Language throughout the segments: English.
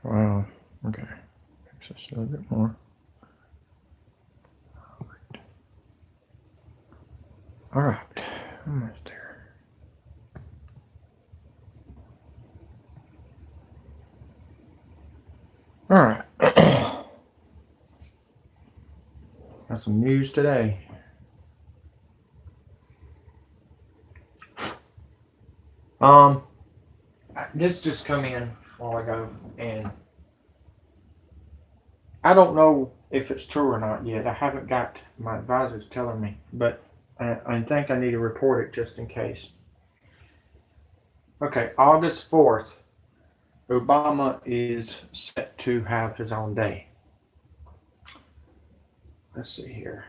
Wow. Okay. Just a little bit more. All right. Almost there. All right. Got some news today. This just come in a while ago, and I don't know if it's true or not yet. I haven't got my advisors telling me, but I think I need to report it just in case. Okay, August 4th, Obama is set to have his own day. Let's see here.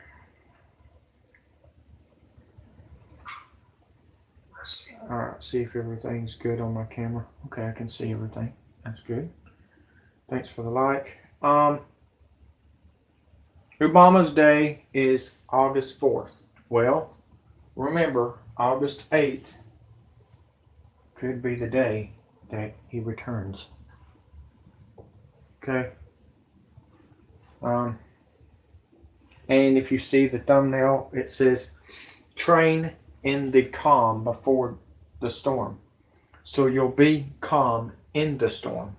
All right, see if everything's good on my camera. Okay, I can see everything. That's good. Thanks for the like. Obama's day is August 4th. Well, remember, August 8th could be the day that he returns. Okay. And if you see the thumbnail, it says train in the calm before the storm. So you'll be calm in the storm.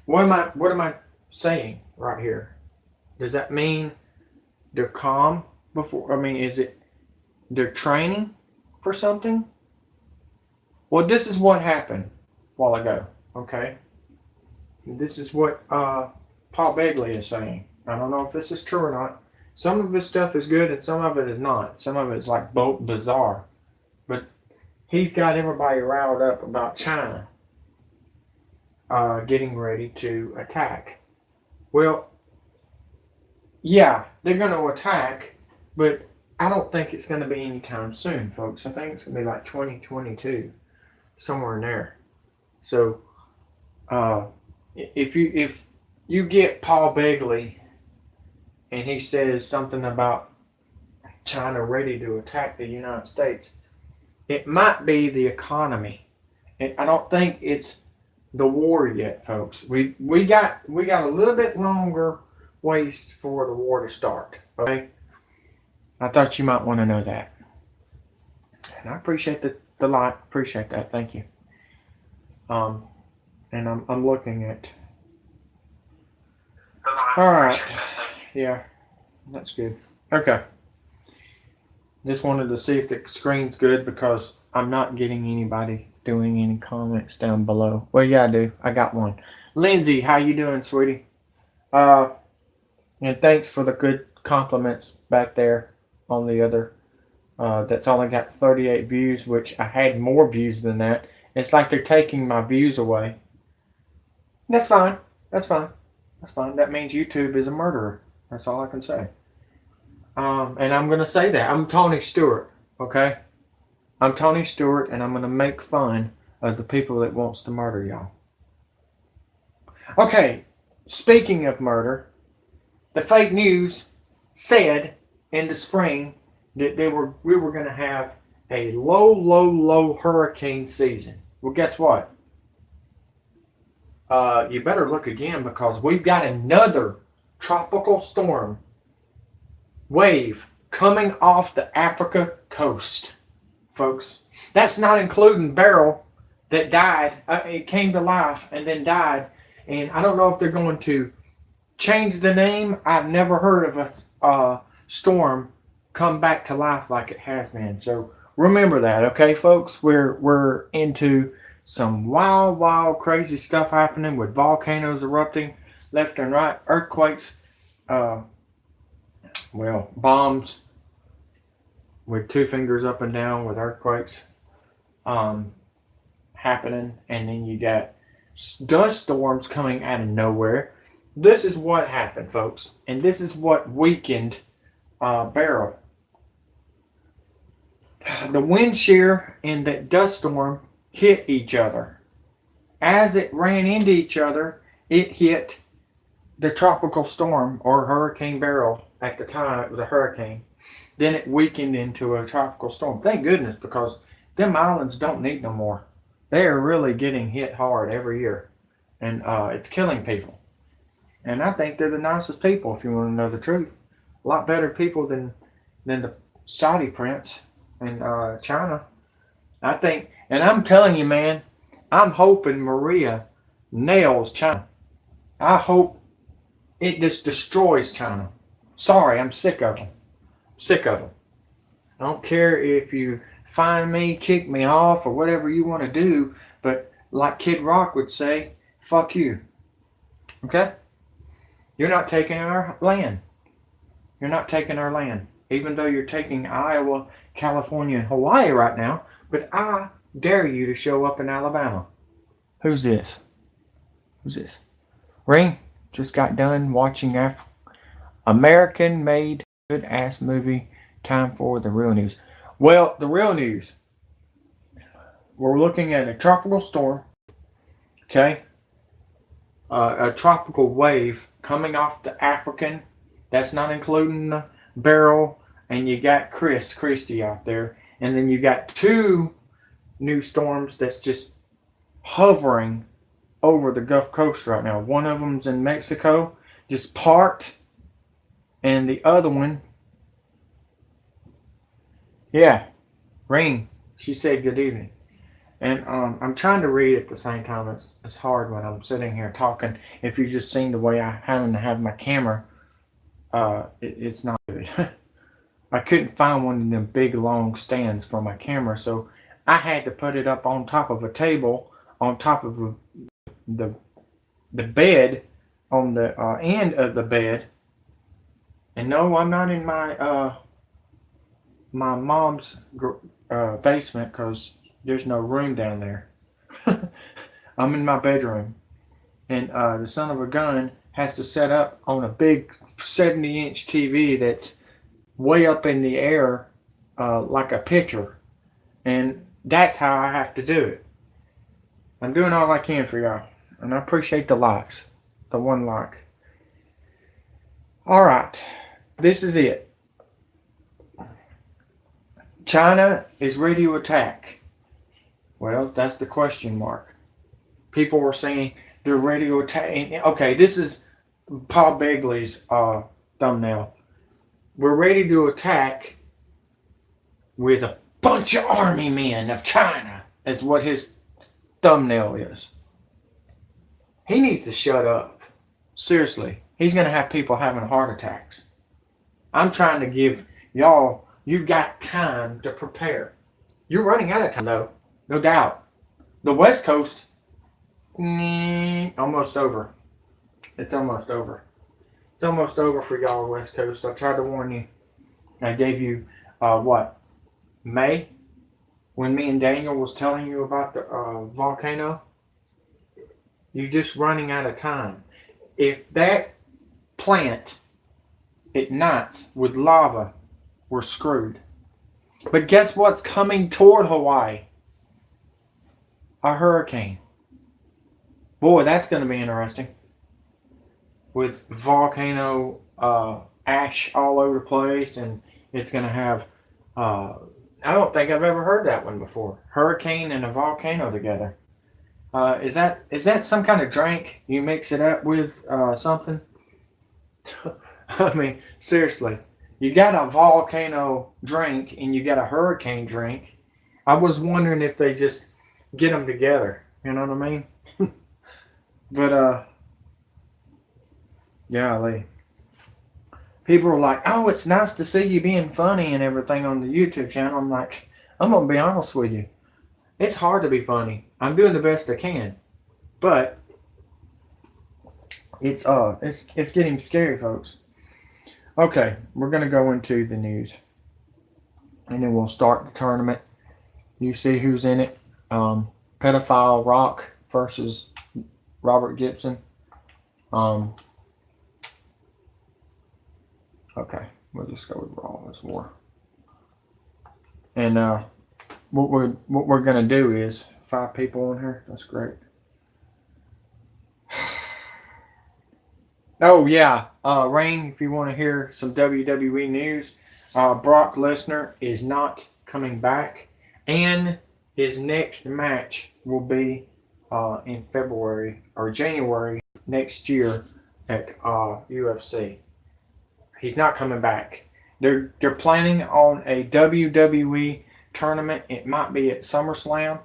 What am I saying right here? Does that mean they're calm before? I mean, is it they're training for something? Well, this is what happened a while ago. Okay. This is what Paul Begley is saying. I don't know if this is true or not. Some of his stuff is good and some of it is not. Some of it is like bizarre. But he's got everybody riled up about China getting ready to attack. Well, yeah, they're going to attack, but I don't think it's going to be anytime soon, folks. I think it's going to be like 2022, somewhere in there. So, if you get Paul Begley and he says something about China ready to attack the United States, it might be the economy. I don't think it's the war yet, folks. We got a little bit longer ways for the war to start. Okay, I thought you might want to know that, and I appreciate the like. Appreciate that. Thank you. And I'm looking at. All right. Yeah, that's good. Okay. Just wanted to see if the screen's good because I'm not getting anybody doing any comments down below. Well, yeah, I do. I got one. Lindsay, how you doing, sweetie? And thanks for the good compliments back there on the other. That's only got 38 views, which I had more views than that. It's like they're taking my views away. That's fine. That's fine. That's fine. That means YouTube is a murderer. That's all I can say. And I'm going to say that. I'm Tony Stewart, okay? I'm Tony Stewart, and I'm going to make fun of the people that wants to murder y'all. Okay, speaking of murder, the fake news said in the spring that we were going to have a low hurricane season. Well, guess what? You better look again because we've got another tropical storm wave coming off the Africa coast, folks. That's not including Beryl that died. It came to life and then died. And I don't know if they're going to change the name. I've never heard of a storm come back to life like it has been. So remember that, okay, folks? We're into some wild, crazy stuff happening with volcanoes erupting left and right, earthquakes, bombs with two fingers up and down with earthquakes happening, and then you got dust storms coming out of nowhere. This is what happened, folks, and this is what weakened Beryl. The wind shear and that dust storm hit each other. As it ran into each other, it hit the tropical storm or Hurricane Beryl. At the time, it was a hurricane. Then it weakened into a tropical storm. Thank goodness, because them islands don't need no more. They are really getting hit hard every year. and it's killing people. And I think they're the nicest people, if you want to know the truth. A lot better people than the Saudi prince in China. I think, and I'm telling you, man, I'm hoping Maria nails China. I hope it just destroys China. Sorry, I'm sick of them. Sick of them. I don't care if you find me, kick me off, or whatever you want to do, but like Kid Rock would say, fuck you. Okay? You're not taking our land. You're not taking our land. Even though you're taking Iowa, California, and Hawaii right now, but I dare you to show up in Alabama. Who's this? Who's this? Ring just got done watching American-made good-ass movie. Time for the real news. Well, the real news. We're looking at a tropical storm. Okay? A tropical wave coming off the African. That's not including the Beryl. And you got Christy out there. And then you got two new storms that's just hovering over the Gulf Coast right now. One of them's in Mexico, just parked. And the other one, yeah, Ring. She said good evening. And I'm trying to read at the same time. It's hard when I'm sitting here talking. If you just seen the way I having to have my camera, it's not good. I couldn't find one of them big long stands for my camera, so I had to put it up on top of a table, on top of the bed, on the end of the bed. And no, I'm not in my my mom's basement because there's no room down there. I'm in my bedroom, and the son of a gun has to set up on a big 70-inch TV that's way up in the air, like a picture, and that's how I have to do it. I'm doing all I can for y'all, and I appreciate the likes, the one like. All right, this is it. China is ready to attack. Well, that's the question mark. People were saying they're ready to attack. Okay, this is Paul Begley's thumbnail. We're ready to attack with a bunch of army men of China, is what his thumbnail is. He needs to shut up. Seriously. He's going to have people having heart attacks. I'm trying to give y'all, you got time to prepare. You're running out of time, though. No doubt. The West Coast, almost over. It's almost over. It's almost over for y'all, West Coast. I tried to warn you. I gave you, May? When me and Daniel was telling you about the volcano? You're just running out of time. If that plant ignites with lava, we're screwed. But guess what's coming toward Hawaii? A hurricane. Boy, that's going to be interesting. With volcano ash all over the place, and it's going to have, I don't think I've ever heard that one before. Hurricane and a volcano together. Is that some kind of drink? You mix it up with something? I mean, seriously. You got a volcano drink and you got a hurricane drink. I was wondering if they just get them together. You know what I mean? But, golly. People are like, oh, it's nice to see you being funny and everything on the YouTube channel. I'm like, I'm going to be honest with you. It's hard to be funny. I'm doing the best I can. But it's getting scary, folks. Okay, we're going to go into the news. And then we'll start the tournament. You see who's in it. Pedophile Rock versus Robert Gibson. Okay, we'll just go with Raw as war. And what we're gonna do is 5 people on here. That's great. Oh yeah, Rain. If you want to hear some WWE news, Brock Lesnar is not coming back, and his next match will be in February or January next year at UFC. He's not coming back. They're planning on a WWE tournament. It might be at SummerSlam,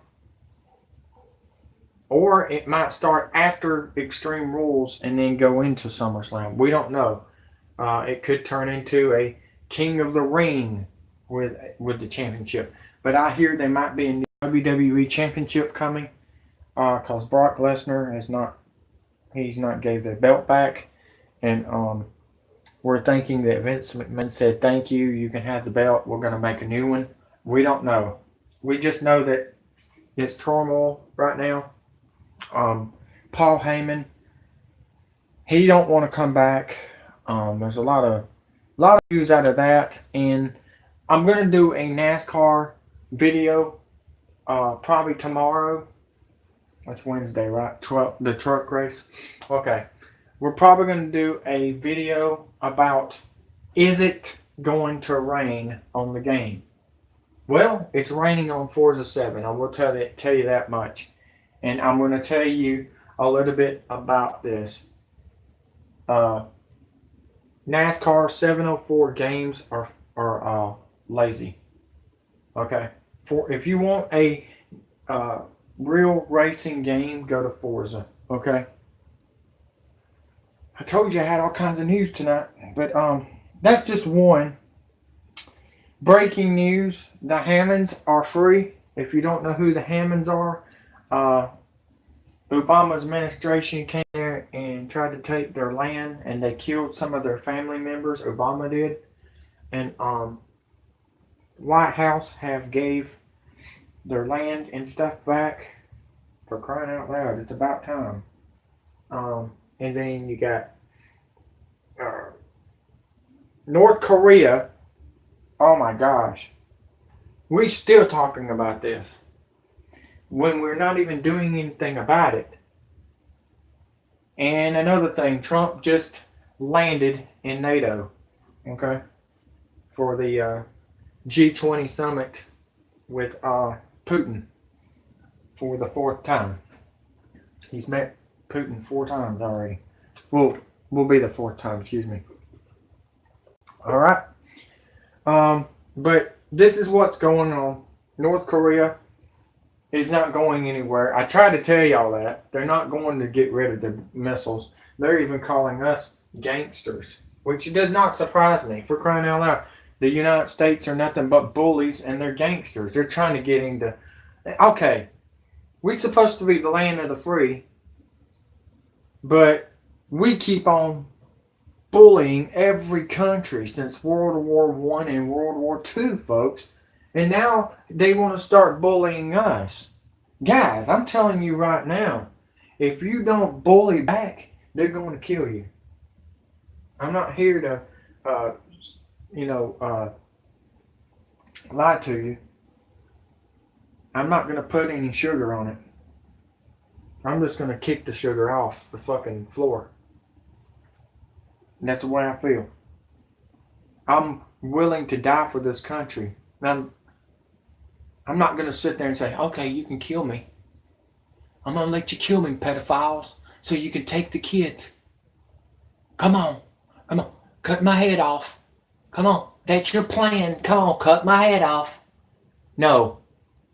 or it might start after Extreme Rules and then go into SummerSlam. We don't know. It could turn into a King of the Ring with the championship. But I hear they might be in the WWE Championship coming, because Brock Lesnar he's not gave the belt back, and we're thinking that Vince McMahon said, "Thank you, you can have the belt. We're going to make a new one." We don't know. We just know that it's turmoil right now. Paul Heyman, he don't want to come back. There's a lot of views out of that, and I'm going to do a NASCAR video probably tomorrow. That's Wednesday, right? The truck race. Okay. We're probably going to do a video about, is it going to rain on the game? Well, it's raining on Forza 7. I will tell you that much. And I'm going to tell you a little bit about this. NASCAR 704 games are lazy. Okay? If you want a real racing game, go to Forza. Okay? I told you I had all kinds of news tonight, but that's just one. Breaking news: the Hammonds are free. If you don't know who the Hammonds are, Obama's administration came there and tried to take their land, and they killed some of their family members. Obama did, and White House have gave their land and stuff back. For crying out loud, it's about time. And then you got North Korea. Oh my gosh. We're still talking about this when we're not even doing anything about it. And another thing, Trump just landed in NATO, okay, for the G20 summit with Putin for the 4th time. He's met Putin 4 times already. Will be the 4th time, excuse me. All right. But this is what's going on. North Korea is not going anywhere. I tried to tell y'all that. They're not going to get rid of the missiles. They're even calling us gangsters, which does not surprise me. For crying out loud, the United States are nothing but bullies, and they're gangsters. They're trying to get into... Okay, we're supposed to be the land of the free, but we keep on bullying every country since World War I and World War II, folks. And now they want to start bullying us. Guys, I'm telling you right now, if you don't bully back, they're going to kill you. I'm not here to, lie to you. I'm not going to put any sugar on it. I'm just going to kick the sugar off the fucking floor. And that's the way I feel. I'm willing to die for this country. Now, I'm not going to sit there and say, okay, you can kill me. I'm going to let you kill me, pedophiles, so you can take the kids. Come on. Come on. Cut my head off. Come on. That's your plan. Come on, cut my head off. No.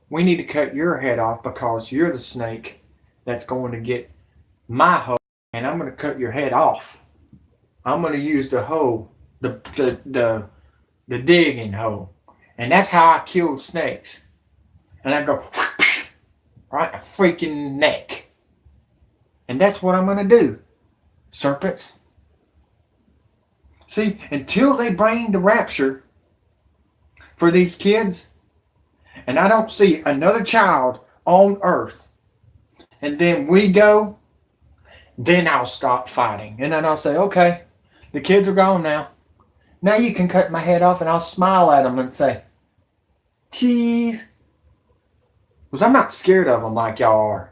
We need to cut your head off because you're the snake that's going to get my hoe, and I'm going to cut your head off. I'm going to use the hoe, the digging hoe. And that's how I kill snakes. And I go right in the freaking neck. And that's what I'm going to do. Serpents. See, until they bring the rapture for these kids, and I don't see another child on earth, and then we go, then I'll stop fighting. And then I'll say, okay, the kids are gone now. Now you can cut my head off, and I'll smile at them and say, cheese. Because I'm not scared of them like y'all are.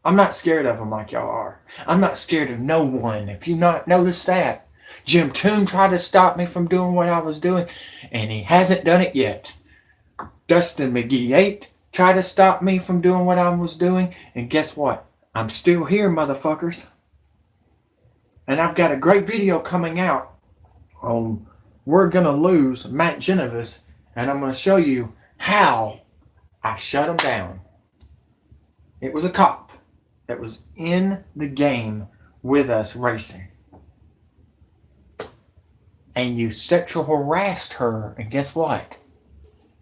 I'm not scared of them like y'all are. I'm not scared of no one. If you not noticed that. Jim Toon tried to stop me from doing what I was doing, and he hasn't done it yet. Dustin McGee 8 Try to stop me from doing what I was doing, and guess what? I'm still here, motherfuckers. And I've got a great video coming out on We're Gonna Lose Matt Genevis, and I'm gonna show you how I shut him down. It was a cop that was in the game with us racing. And you sexual harassed her, and guess what?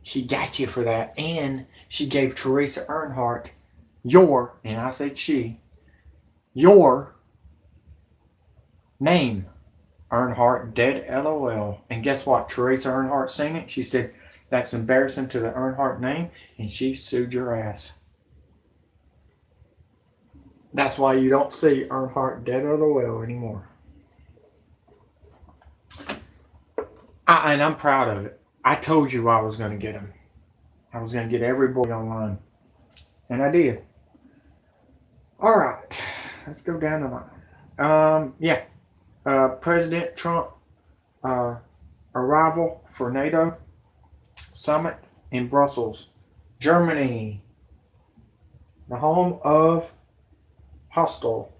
She got you for that, and she gave Teresa Earnhardt and I said your name. Earnhardt dead LOL. And guess what? Teresa Earnhardt seen it. She said, that's embarrassing to the Earnhardt name, and she sued your ass. That's why you don't see Earnhardt dead LOL anymore. And I'm proud of it. I told you I was going to get him. I was going to get every boy online. And I did. All right. Let's go down the line. President Trump arrival for NATO summit in Brussels, Germany, the home of hostile.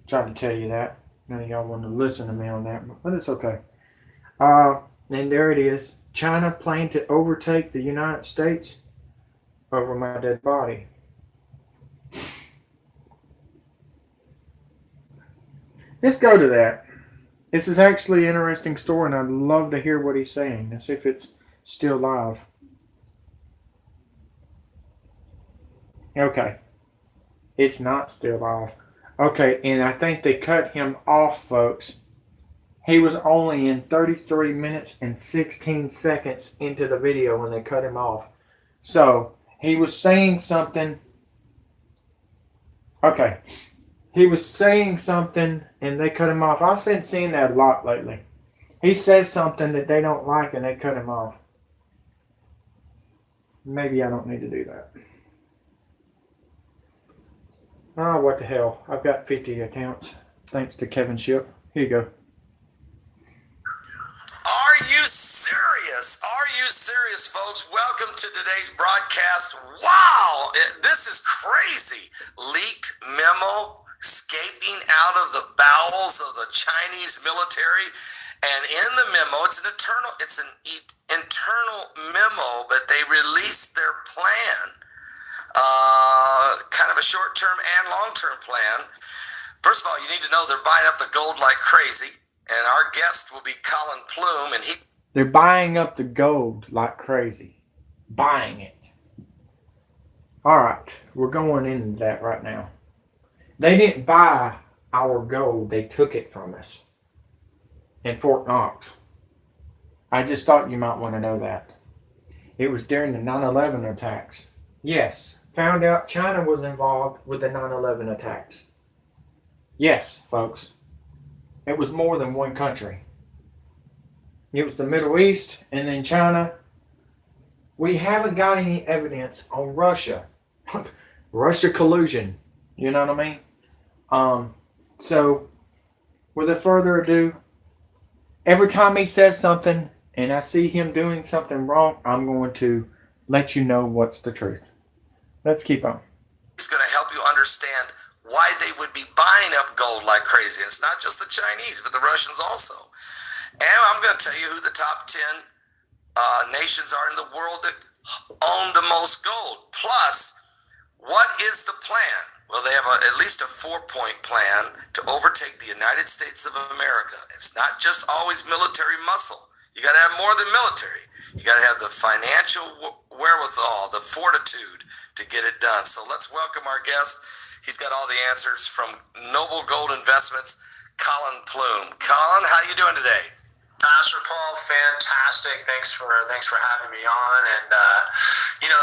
Tried to tell you that. None of y'all want to listen to me on that, but it's okay. And there it is. China planned to overtake the United States over my dead body. Let's go to that. This is actually an interesting story, and I'd love to hear what he's saying. Let's see if it's still live. Okay. It's not still live. Okay, and I think they cut him off, folks. He was only in 33 minutes and 16 seconds into the video when they cut him off. So, he was saying something. Okay. He was saying something and they cut him off. I've been seeing that a lot lately. He says something that they don't like and they cut him off. Maybe I don't need to do that. Oh, what the hell. I've got 50 accounts. Thanks to Kevin Ship. Here you go. Are you serious? Are you serious, folks? Welcome to today's broadcast. Wow, this is crazy. Leaked memo escaping out of the bowels of the Chinese military. And in the memo, it's an internal memo, but they released their plan. Kind of a short-term and long-term plan. First of all, you need to know they're buying up the gold like crazy. And our guest will be Colin Plume, and they're buying up the gold like crazy. Buying it. All right, we're going into that right now. They didn't buy our gold. They took it from us in Fort Knox. I just thought you might want to know that. It was during the 9/11 attacks. Yes, found out China was involved with the 9/11 attacks. Yes, folks. It was more than one country. It was the Middle East and then China. We haven't got any evidence on Russia. Russia collusion. You know what I mean? So, without further ado, every time he says something and I see him doing something wrong, I'm going to let you know what's the truth. Let's keep on. It's going to help you understand why they would be buying up gold like crazy. It's not just the Chinese, but the Russians also. And I'm going to tell you who the top 10 nations are in the world that own the most gold. Plus, what is the plan? Well, they have at least a 4-point plan to overtake the United States of America. It's not just always military muscle. You got to have more than military. You got to have the financial wherewithal, the fortitude to get it done. So let's welcome our guest. He's got all the answers from Noble Gold Investments, Colin Plume. Colin, how you doing today? Pastor Paul, fantastic. Thanks for having me on. And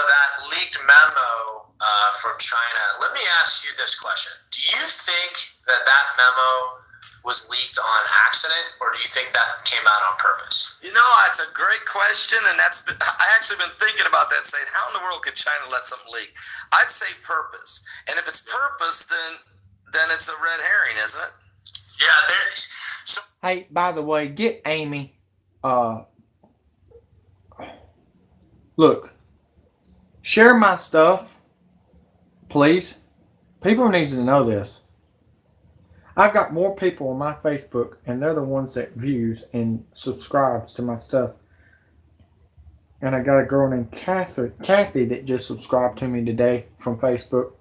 that leaked memo from China. Let me ask you this question: do you think that memo was leaked on accident, or do you think that came out on purpose? It's a great question, and I actually been thinking about that, saying, how in the world could China let something leak? I'd say purpose, and if it's purpose, then it's a red herring, isn't it? Yeah, there's. So, hey, by the way, get Amy. Look, Share my stuff, please. People need to know this. I've got more people on my Facebook, and they're the ones that views and subscribes to my stuff. And I got a girl named Kathy that just subscribed to me today from Facebook.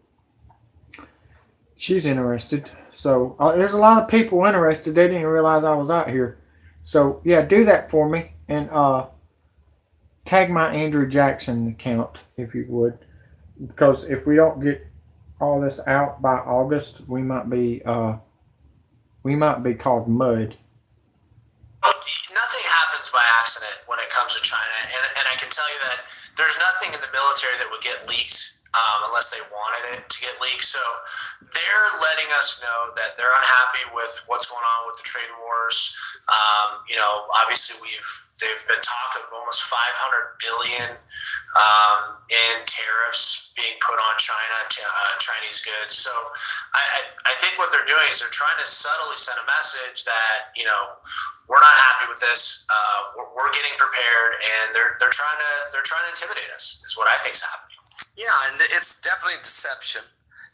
She's interested. So there's a lot of people interested. They didn't realize I was out here. So yeah, do that for me, and tag my Andrew Jackson account if you would, because if we don't get all this out by August, we might be called mud. Nothing happens by accident when it comes to China, and I can tell you that there's nothing in the military that would get leaked unless they wanted it to get leaked. So they're letting us know that they're unhappy with what's going on with the trade wars. Obviously they've been talking of almost 500 billion in tariffs being put on China, Chinese goods. So I think what they're doing is they're trying to subtly send a message that, we're not happy with this. We're getting prepared, and they're trying to intimidate us. Is what I think is happening. Yeah, and it's definitely deception.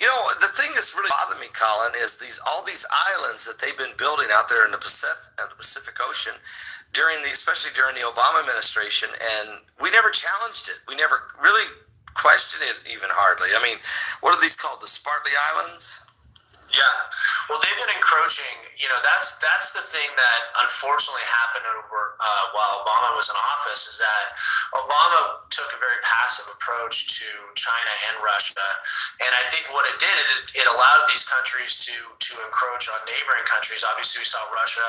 The thing that's really bothered me, Colin, is all these islands that they've been building out there in the Pacific Ocean, especially during the Obama administration, and we never challenged it. We never really questioned it, even hardly. I mean, what are these called? The Spratly Islands? Yeah, well, they've been encroaching. That's the thing that unfortunately happened over while Obama was in office, is that Obama took a very passive approach to China and Russia, and I think what it did is it allowed these countries to encroach on neighboring countries. Obviously, we saw Russia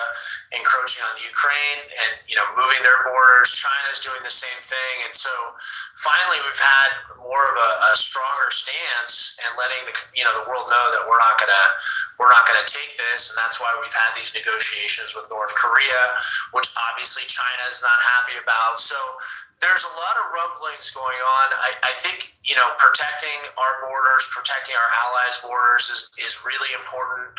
encroaching on Ukraine and moving their borders. China's doing the same thing, and so finally we've had more of a stronger stance and letting the world know that we're not gonna take this, and that's why we've had these negotiations with North Korea, which obviously China is not happy about. So there's a lot of rumblings going on. I think protecting our borders, protecting our allies' borders is really important.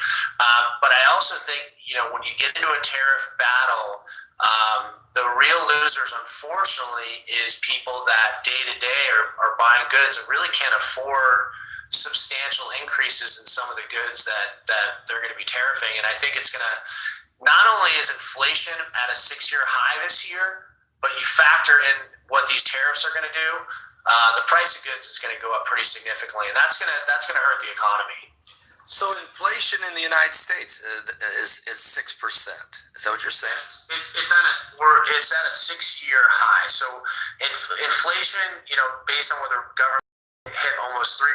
But I also think when you get into a tariff battle, the real losers, unfortunately, is people that day to day are buying goods and really can't afford substantial increases in some of the goods that they're going to be tariffing. And I think it's going to, not only is inflation at a 6-year high this year, but you factor in what these tariffs are going to do, the price of goods is going to go up pretty significantly, and that's going to hurt the economy. So inflation in the United States is 6%. Is that what you're saying? It's at a 6-year high. So inflation, based on what the government hit almost 3%.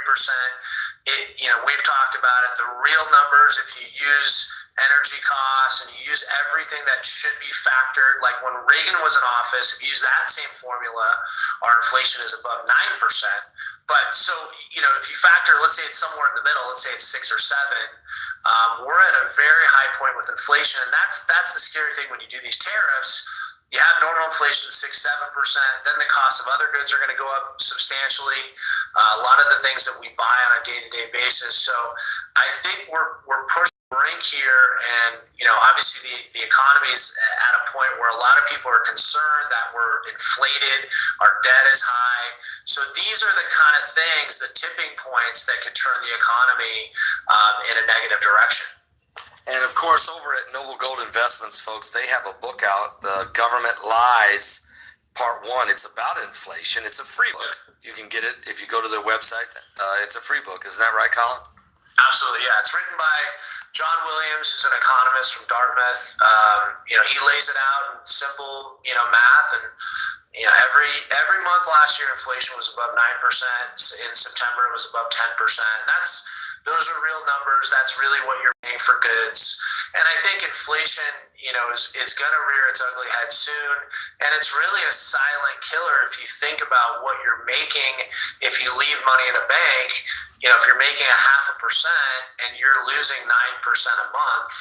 We've talked about it. The real numbers, if you use energy costs and you use everything that should be factored, like when Reagan was in office, if you use that same formula, our inflation is above 9%. But so, if you factor, let's say it's somewhere in the middle, let's say it's 6 or 7, we're at a very high point with inflation. And that's the scary thing when you do these tariffs. You have normal inflation, 6-7%. Then the cost of other goods are going to go up substantially. A lot of the things that we buy on a day-to-day basis. So I think we're pushing the brink here, and obviously the economy is at a point where a lot of people are concerned that we're inflated, our debt is high. So these are the kind of things, the tipping points that could turn the economy in a negative direction. And of course, over at Noble Gold Investments, folks, they have a book out, The Government Lies, Part 1. It's about inflation. It's a free book. You can get it if you go to their website. It's a free book. Isn't that right, Colin? Absolutely, yeah. It's written by John Williams, who's an economist from Dartmouth. He lays it out in simple, math, and every month last year, inflation was above 9%. In September, it was above 10%. Those are real numbers. That's really what you're paying for goods. And I think inflation, is going to rear its ugly head soon. And it's really a silent killer if you think about what you're making. If you leave money in a bank, if you're making 0.5% and you're losing 9% a month,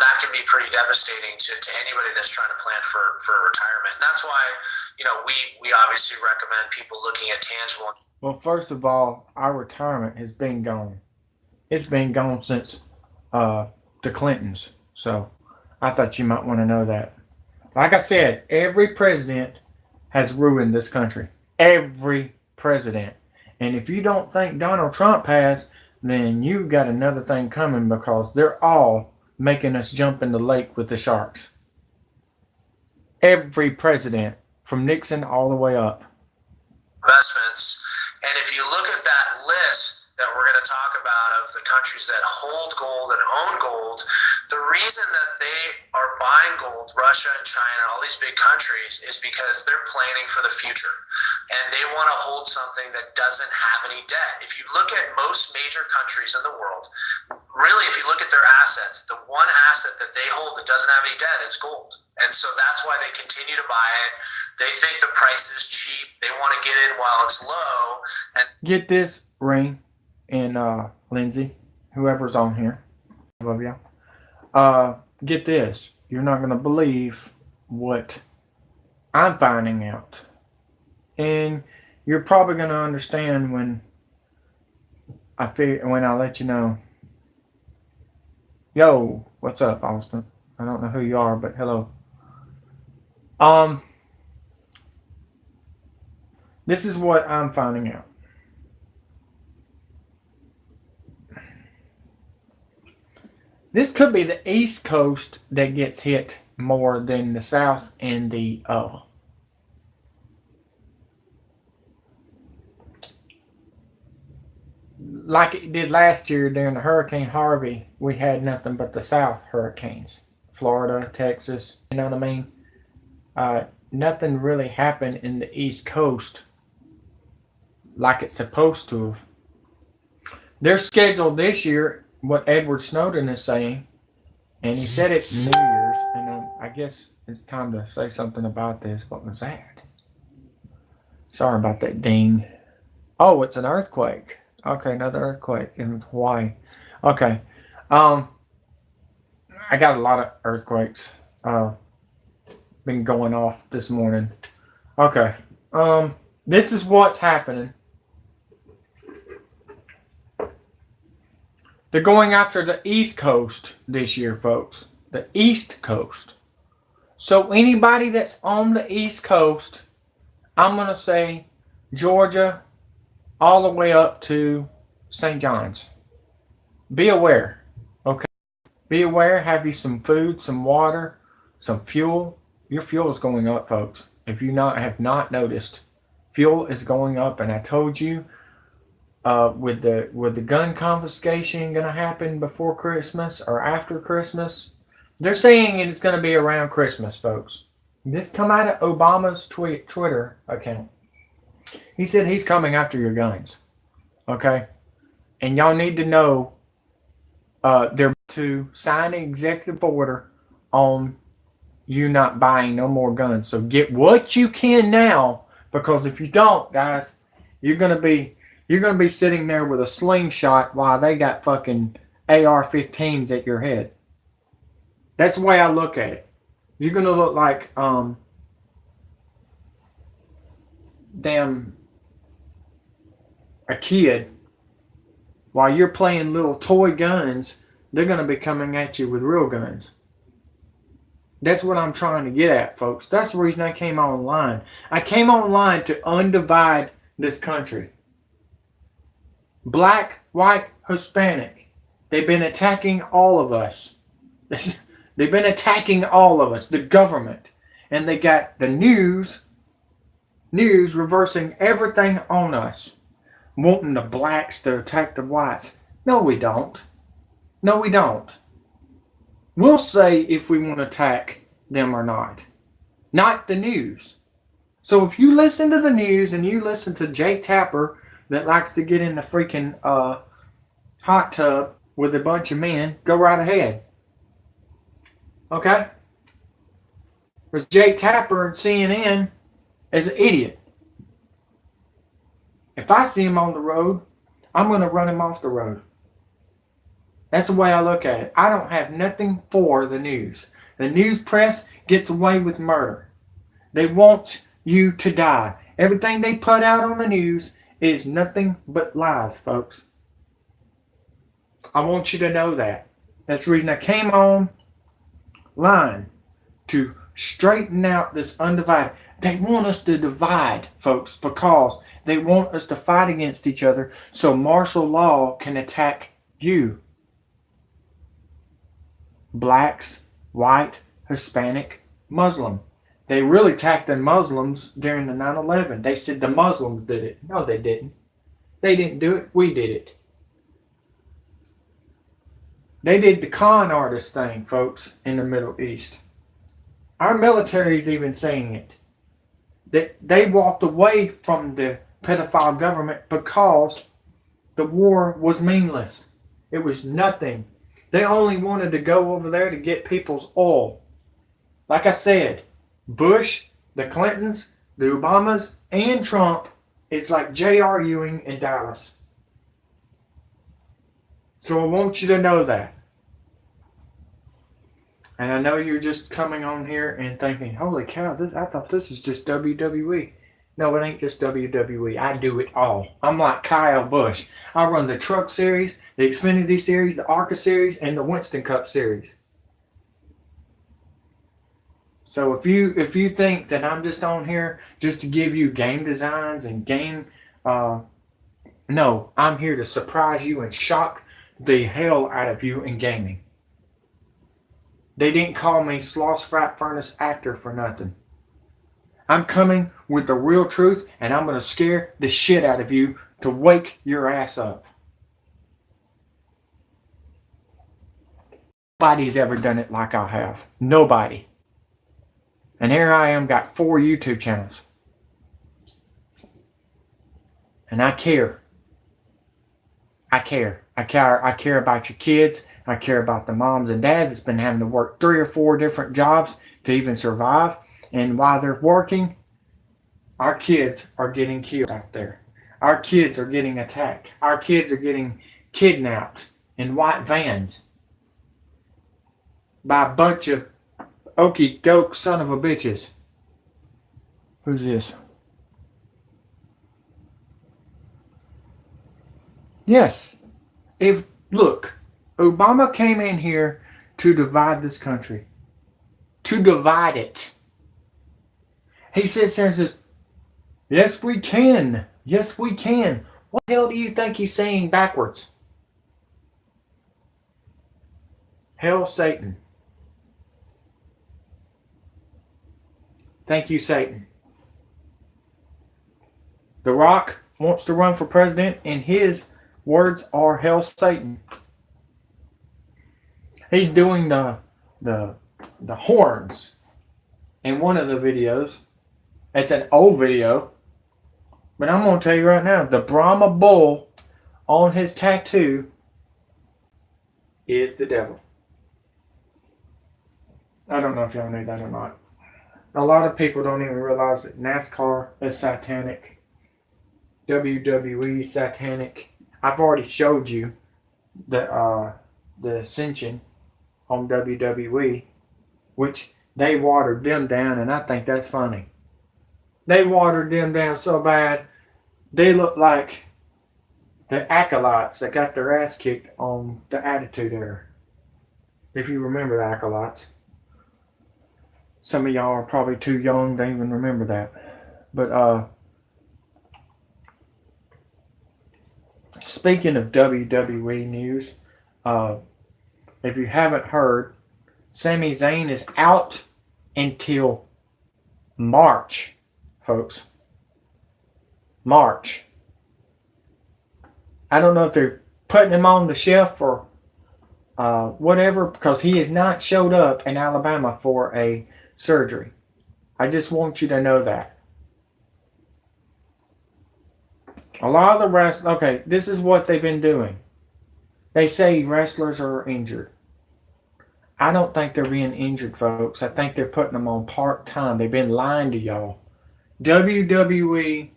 that can be pretty devastating to anybody that's trying to plan for retirement. And that's why, we obviously recommend people looking at tangible. Well, first of all, our retirement has been gone. It's been gone since the Clintons. So I thought you might want to know that. Like I said, every president has ruined this country. Every president. And if you don't think Donald Trump has, then you got another thing coming, because they're all making us jump in the lake with the sharks. Every president, from Nixon all the way up. Investments. And if you look at that list that we're going to talk about of the countries that hold gold and own gold, the reason that they are buying gold, Russia and China, all these big countries, is because they're planning for the future. And they want to hold something that doesn't have any debt. If you look at most major countries in the world, really, if you look at their assets, the one asset that they hold that doesn't have any debt is gold. And so that's why they continue to buy it. They think the price is cheap. They want to get in while it's low. And get this, Ring and Lindsay, whoever's on here, I love y'all. Get this. You're not going to believe what I'm finding out. And you're probably going to understand when I let you know. Yo, what's up, Austin? I don't know who you are, but hello. This is what I'm finding out. This could be the East Coast that gets hit more than the South and the like it did last year during the Hurricane Harvey. We had nothing but the South hurricanes. Florida, Texas, you know what I mean? Nothing really happened in the East Coast like it's supposed to have. They're scheduled this year, what Edward Snowden is saying, and he said it New Year's, and I guess it's time to say something about this. What was that? Sorry about that ding. Oh, it's an earthquake. Okay, another earthquake in Hawaii. Okay. I got a lot of earthquakes. Been going off this morning. Okay. This is what's happening. They're going after the East Coast this year, folks. The East Coast. So anybody that's on the East Coast, I'm going to say Georgia, all the way up to St. John's. Be aware. Okay? Be aware. Have you some food, some water, some fuel. Your fuel is going up, folks. If you have not noticed, fuel is going up. And I told you, with the gun confiscation going to happen before Christmas or after Christmas, they're saying it's going to be around Christmas, folks. This come out of Obama's Twitter account. He said he's coming after your guns. Okay? And y'all need to know they're to sign an executive order on you not buying no more guns. So get what you can now, because if you don't, guys, you're gonna be sitting there with a slingshot while they got fucking AR-15s at your head. That's the way I look at it. You're gonna look like a kid while you're playing little toy guns. They're gonna be coming at you with real guns. That's what I'm trying to get at, folks. That's the reason I came online. I came online to undivide this country. Black, white, Hispanic. They've been attacking all of us. They've been attacking all of us, the government. And they got the news reversing everything on us. Wanting the blacks to attack the whites. No, we don't. No, we don't. We'll say if we want to attack them or not. Not the news. So if you listen to the news and you listen to Jake Tapper that likes to get in the freaking hot tub with a bunch of men, go right ahead. Okay? Because Jake Tapper and CNN is an idiot. If I see him on the road, I'm going to run him off the road. That's the way I look at it. I don't have nothing for the news. The news press gets away with murder. They want you to die. Everything they put out on the news is nothing but lies, folks. I want you to know that. That's the reason I came online to straighten out this undivided. They want us to divide, folks, because they want us to fight against each other so martial law can attack you. Blacks, white, Hispanic, Muslim. They really attacked the Muslims during the 9/11. They said the Muslims did it. No, they didn't. They didn't do it. We did it. They did the con artist thing, folks, in the Middle East. Our military is even saying it. That they walked away from the pedophile government because the war was meaningless. It was nothing. They only wanted to go over there to get people's oil. Like I said, Bush, the Clintons, the Obamas, and Trump is like J.R. Ewing in Dallas. So I want you to know that. And I know you're just coming on here and thinking, holy cow, I thought this is just WWE. No, it ain't just WWE. I do it all. I'm like Kyle Busch. I run the Truck Series, the Xfinity Series, the ARCA Series, and the Winston Cup Series. So if you think that I'm just on here just to give you game designs and game, no, I'm here to surprise you and shock the hell out of you in gaming. They didn't call me Sloss Frat Furnace actor for nothing. I'm coming with the real truth, and I'm going to scare the shit out of you to wake your ass up. Nobody's ever done it like I have. Nobody. And here I am, got 4 YouTube channels. And I care. I care. I care about your kids. I care about the moms and dads that's been having to work 3 or 4 different jobs to even survive. And while they're working, our kids are getting killed out there. Our kids are getting attacked. Our kids are getting kidnapped in white vans by a bunch of okey doke son of a bitches. Who's this? Yes. Look, Obama came in here to divide this country. To divide it. He sits there and says, yes, we can. Yes, we can. What the hell do you think he's saying backwards? Hail Satan. Thank you, Satan. The Rock wants to run for president, and his words are Hail Satan. He's doing the horns in one of the videos. It's an old video. But I'm going to tell you right now, the Brahma bull on his tattoo is the devil. I don't know if y'all knew that or not. A lot of people don't even realize that NASCAR is satanic. WWE is satanic. I've already showed you the Ascension on WWE, which they watered them down, and I think that's funny. They watered them down so bad, they look like the acolytes that got their ass kicked on the Attitude Era. If you remember the acolytes. Some of y'all are probably too young to even remember that. But speaking of WWE news, if you haven't heard, Sami Zayn is out until March, folks. March. I don't know if they're putting him on the shelf or whatever, because he has not showed up in Alabama for a surgery. I just want you to know that. A lot of the wrestlers, okay, this is what they've been doing. They say wrestlers are injured. I don't think they're being injured, folks. I think they're putting them on part-time. They've been lying to y'all. WWE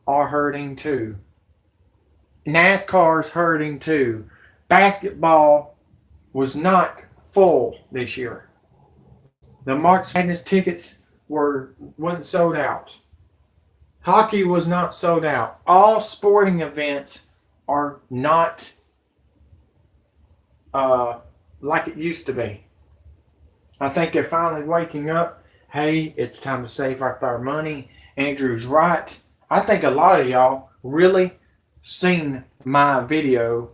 are hurting too. NASCAR's hurting too. Basketball was not full this year. The March Madness tickets wasn't sold out. Hockey was not sold out. All sporting events are not like it used to be. I think they're finally waking up. hey, it's time to save up our money. Andrew's right. I think a lot of y'all really seen my video.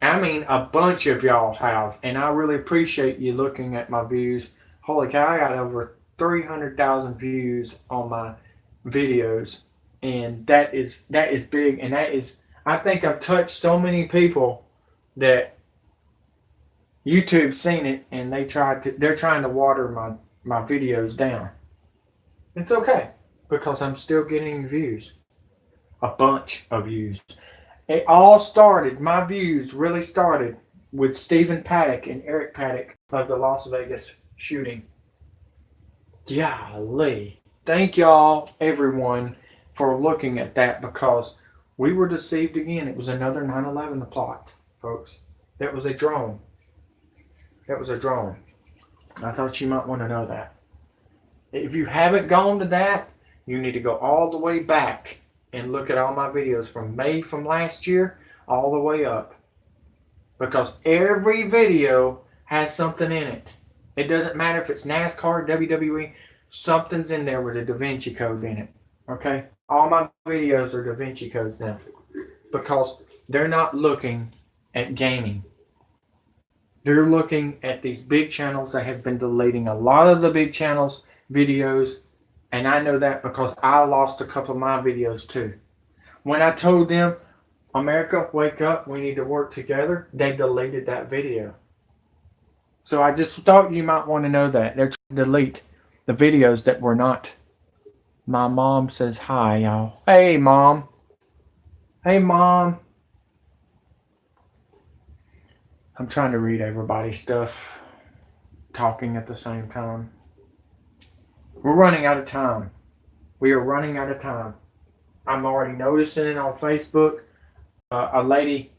I mean, a bunch of y'all have, and I really appreciate you looking at my views. Holy cow, I got over 300,000 views on my videos, and that is big, and that is, I think I've touched so many people that YouTube's seen it, and they're trying to water my videos down. It's okay, because I'm still getting views, a bunch of views. It all started, my views really started with Stephen Paddock and Eric Paddock of the Las Vegas shooting. Golly. Thank y'all, everyone, for looking at that, because we were deceived again. It was another 9/11 plot, folks. That was a drone. That was a drone. I thought you might want to know that. If you haven't gone to that, you need to go all the way back and look at all my videos from May from last year all the way up. Because every video has something in it. It doesn't matter if it's NASCAR, WWE, something's in there with a Da Vinci Code in it. Okay? All my videos are Da Vinci Codes now. Because they're not looking at gaming. They're looking at these big channels. They have been deleting a lot of the big channels' videos. And I know that because I lost a couple of my videos too. When I told them, America, wake up, we need to work together, they deleted that video. So I just thought you might want to know that. They're trying to delete the videos that were not. My mom says hi, y'all. Hey, Mom. Hey, Mom. I'm trying to read everybody's stuff, talking at the same time. We're running out of time. We are running out of time. I'm already noticing it on Facebook. A lady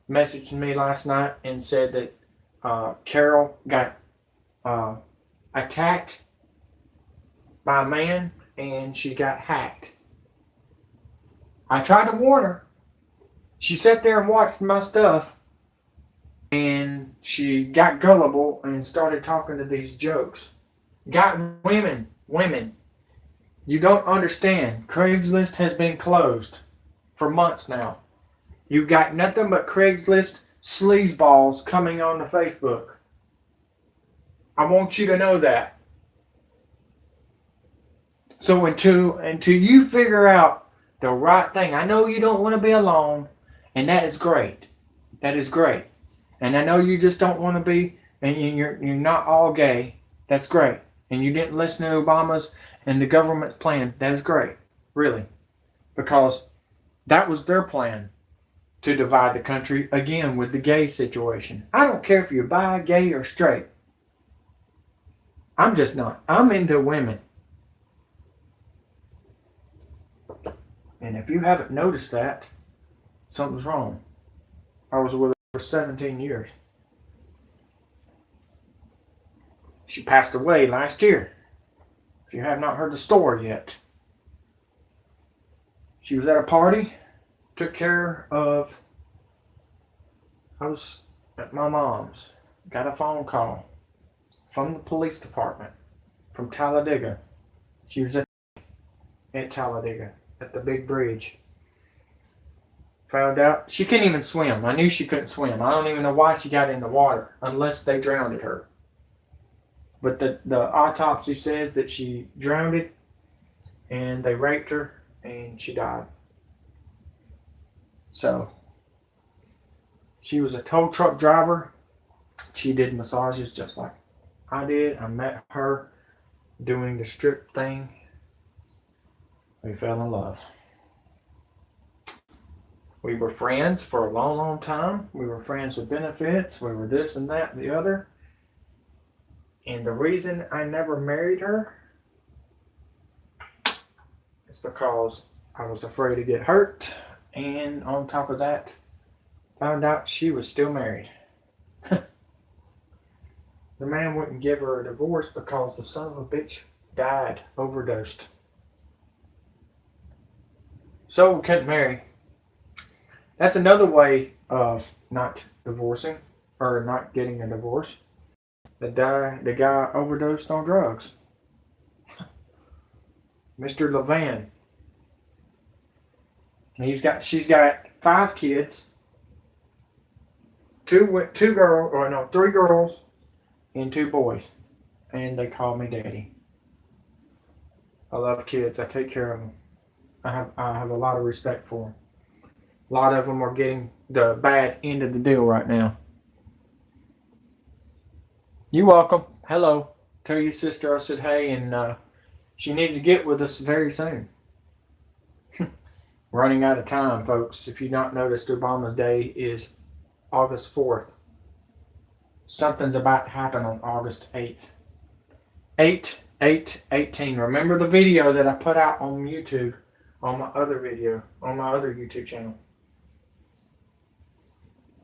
messaged me last night and said that Carol got attacked by a man and she got hacked. I tried to warn her. She sat there and watched my stuff, and she got gullible and started talking to these jokes. Got women. You don't understand. Craigslist has been closed for months now. You got nothing but Craigslist sleazeballs coming on to Facebook. I want you to know that. So until you figure out the right thing, I know you don't want to be alone, and that is great. That is great. And I know you just don't want to be, and you're not all gay. That's great. And you didn't listen to Obama's and the government's plan. That is great. Really. Because that was their plan, to divide the country again with the gay situation. I don't care if you're bi, gay, or straight. I'm just not. I'm into women. And if you haven't noticed that, something's wrong. I was with her for 17 years. She passed away last year. If you have not heard the story yet. She was at a party, took care of, I was at my mom's, got a phone call from the police department from Talladega. She was at Talladega, at the big bridge. Found out she couldn't even swim. I knew she couldn't swim. I don't even know why she got in the water unless they drowned her. But the autopsy says that she drowned and they raped her and she died. So she was a tow truck driver. She did massages just like I did. I met her doing the strip thing. We fell in love. We were friends for a long, long time. We were friends with benefits. We were this and that and the other. And the reason I never married her is because I was afraid to get hurt. And on top of that, found out she was still married. The man wouldn't give her a divorce because the son of a bitch died, overdosed. So we couldn't marry. That's another way of not divorcing or not getting a divorce. The guy overdosed on drugs. Mr. Levan. She's got 5 kids, three girls and 2 boys, and they call me daddy. I love kids. I take care of them. I have a lot of respect for them. A lot of them are getting the bad end of the deal right now. You're welcome. Hello. Tell your sister I said hey, and she needs to get with us very soon. Running out of time, folks. If you've not noticed, Obama's Day is August 4th. Something's about to happen on August 8th. 8/8/18. Remember the video that I put out on YouTube, on my other YouTube channel.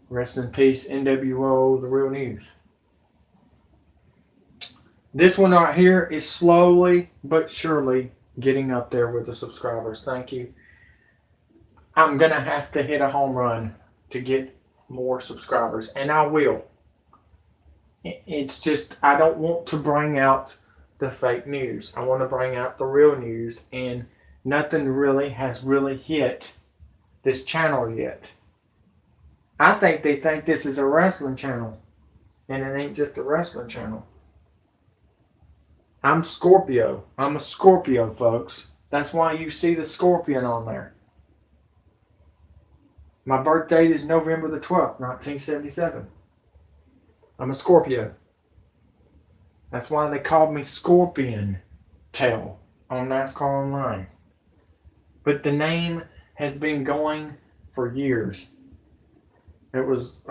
Rest in peace, NWO, The Real News. This one right here is slowly but surely getting up there with the subscribers. Thank you. I'm going to have to hit a home run to get more subscribers, and I will. It's just, I don't want to bring out the fake news. I want to bring out the real news, and nothing really has hit this channel yet. I think they think this is a wrestling channel, and it ain't just a wrestling channel. I'm Scorpio. I'm a Scorpio, folks. That's why you see the scorpion on there. My birth date is November the 12th, 1977. I'm a Scorpio. That's why they called me Scorpion Tail on NASCAR Online. But the name has been going for years. It was,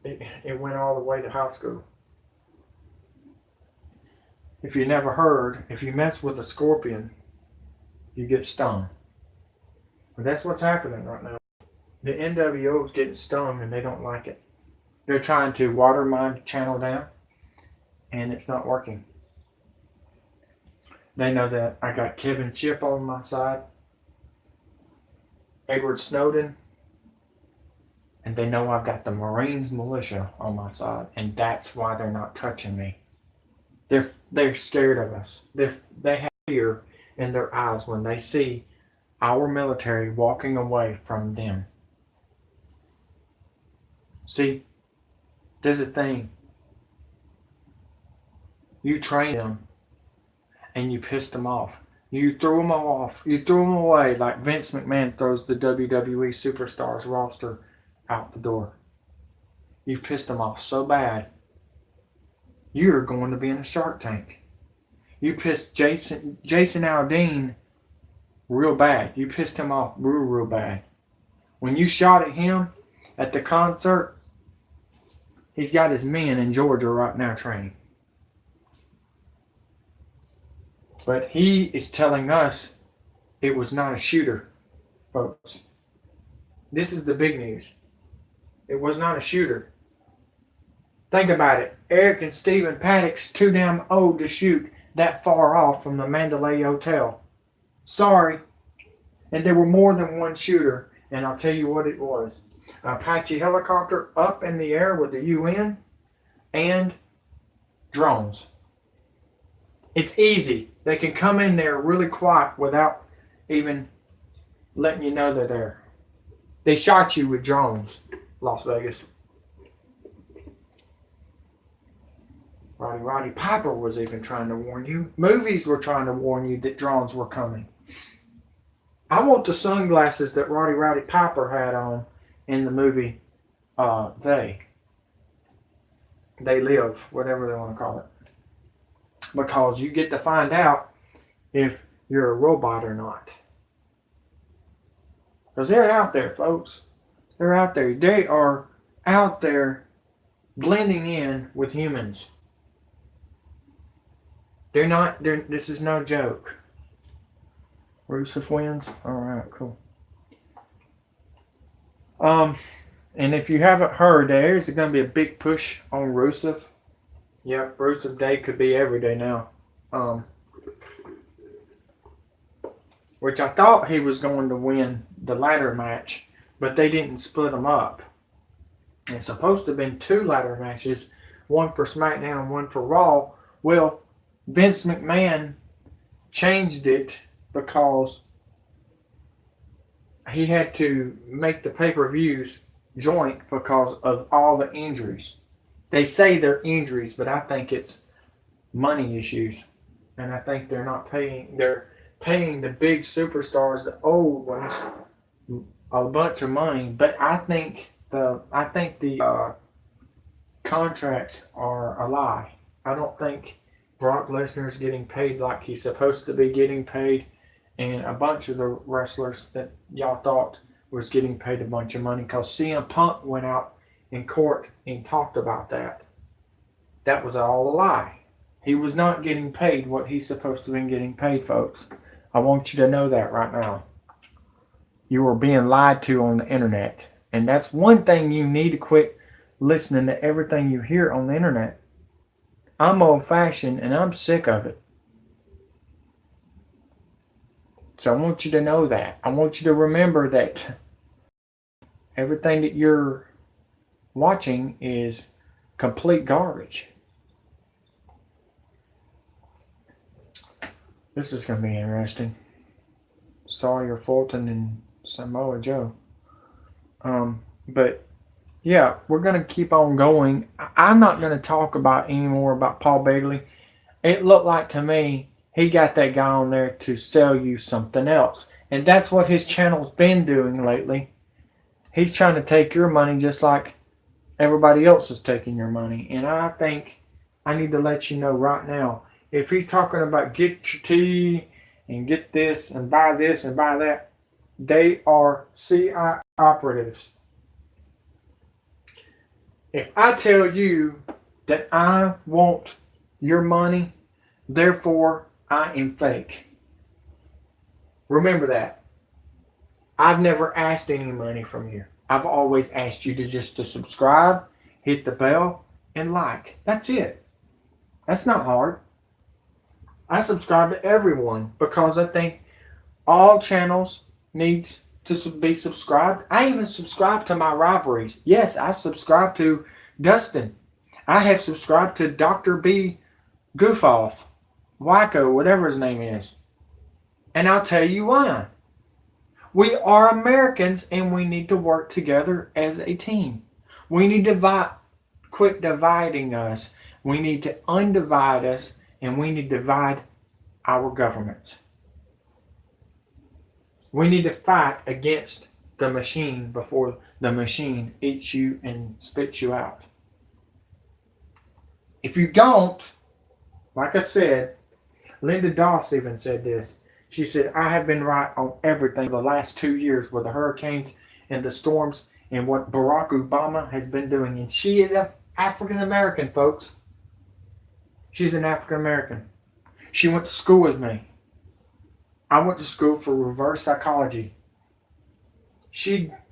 it went all the way to high school. If you never heard, if you mess with a scorpion, you get stung. But that's what's happening right now. The NWO is getting stung and they don't like it. They're trying to water my channel down, and it's not working. They know that I got Kevin Chip on my side, Edward Snowden, and they know I've got the Marines militia on my side, and that's why they're not touching me. They're scared of us. They have fear in their eyes when they see our military walking away from them. See, there's a thing. You train them and you piss them off. You throw them off. You throw them away like Vince McMahon throws the WWE Superstars roster out the door. You pissed them off so bad, you're going to be in a Shark Tank. You pissed Jason Aldean real bad. You pissed him off real bad. When you shot at him at the concert, he's got his men in Georgia right now training. But he is telling us it was not a shooter, folks. This is the big news. It was not a shooter. Think about it. Eric and Stephen Paddock's too damn old to shoot that far off from the Mandalay Hotel. Sorry. And there were more than one shooter, and I'll tell you what it was. An Apache helicopter up in the air with the UN and drones. It's easy. They can come in there really quiet without even letting you know they're there. They shot you with drones, Las Vegas. Roddy Piper was even trying to warn you. Movies were trying to warn you that drones were coming. I want the sunglasses that Roddy Piper had on in the movie They Live, whatever they want to call it. Because you get to find out if you're a robot or not. Because they're out there, folks. They're out there. They are out there blending in with humans. This is no joke. Rusev wins? Alright, cool. And if you haven't heard, there's going to be a big push on Rusev. Yep, Rusev Day could be every day now. Which I thought he was going to win the ladder match, but they didn't split them up. It's supposed to have been 2 ladder matches, one for SmackDown and one for Raw. Well, Vince McMahon changed it because he had to make the pay-per-views joint because of all the injuries. They say they're injuries, but I think it's money issues. And I think they're paying the big superstars, the old ones, a bunch of money. But I think the contracts are a lie. I don't think Brock Lesnar's getting paid like he's supposed to be getting paid, and a bunch of the wrestlers that y'all thought was getting paid a bunch of money, because CM Punk went out in court and talked about that. That was all a lie. He was not getting paid what he's supposed to be getting paid, folks. I want you to know that right now. You are being lied to on the internet. And that's one thing you need to quit listening to everything you hear on the internet. I'm old-fashioned and I'm sick of it. So I want you to know that. I want you to remember that everything that you're watching is complete garbage. This is going to be interesting. Sawyer Fulton and Samoa Joe. But yeah, we're going to keep on going. I'm not going to talk about any more about Paul Bailey. It looked like to me he got that guy on there to sell you something else. And that's what his channel's been doing lately. He's trying to take your money just like everybody else is taking your money. And I think I need to let you know right now, if he's talking about get your tea and get this and buy that, they are CI operatives. If I tell you that I want your money, therefore I am fake. Remember that. I've never asked any money from you. I've always asked you to subscribe, hit the bell, and like. That's it. That's not hard. I subscribe to everyone because I think all channels needs to be subscribed. I even subscribe to my rivalries. Yes, I've subscribed to Dustin. I have subscribed to Dr. B. Goofoff, Wyco, whatever his name is. And I'll tell you why. We are Americans and we need to work together as a team. We need to quit dividing us. We need to undivide us, and we need to divide our governments. We need to fight against the machine before the machine eats you and spits you out. If you don't, like I said, Linda Doss even said this. She said, I have been right on everything the last 2 years with the hurricanes and the storms and what Barack Obama has been doing. And she is an African American, folks. She's an African American. She went to school with me. I went to school for reverse psychology.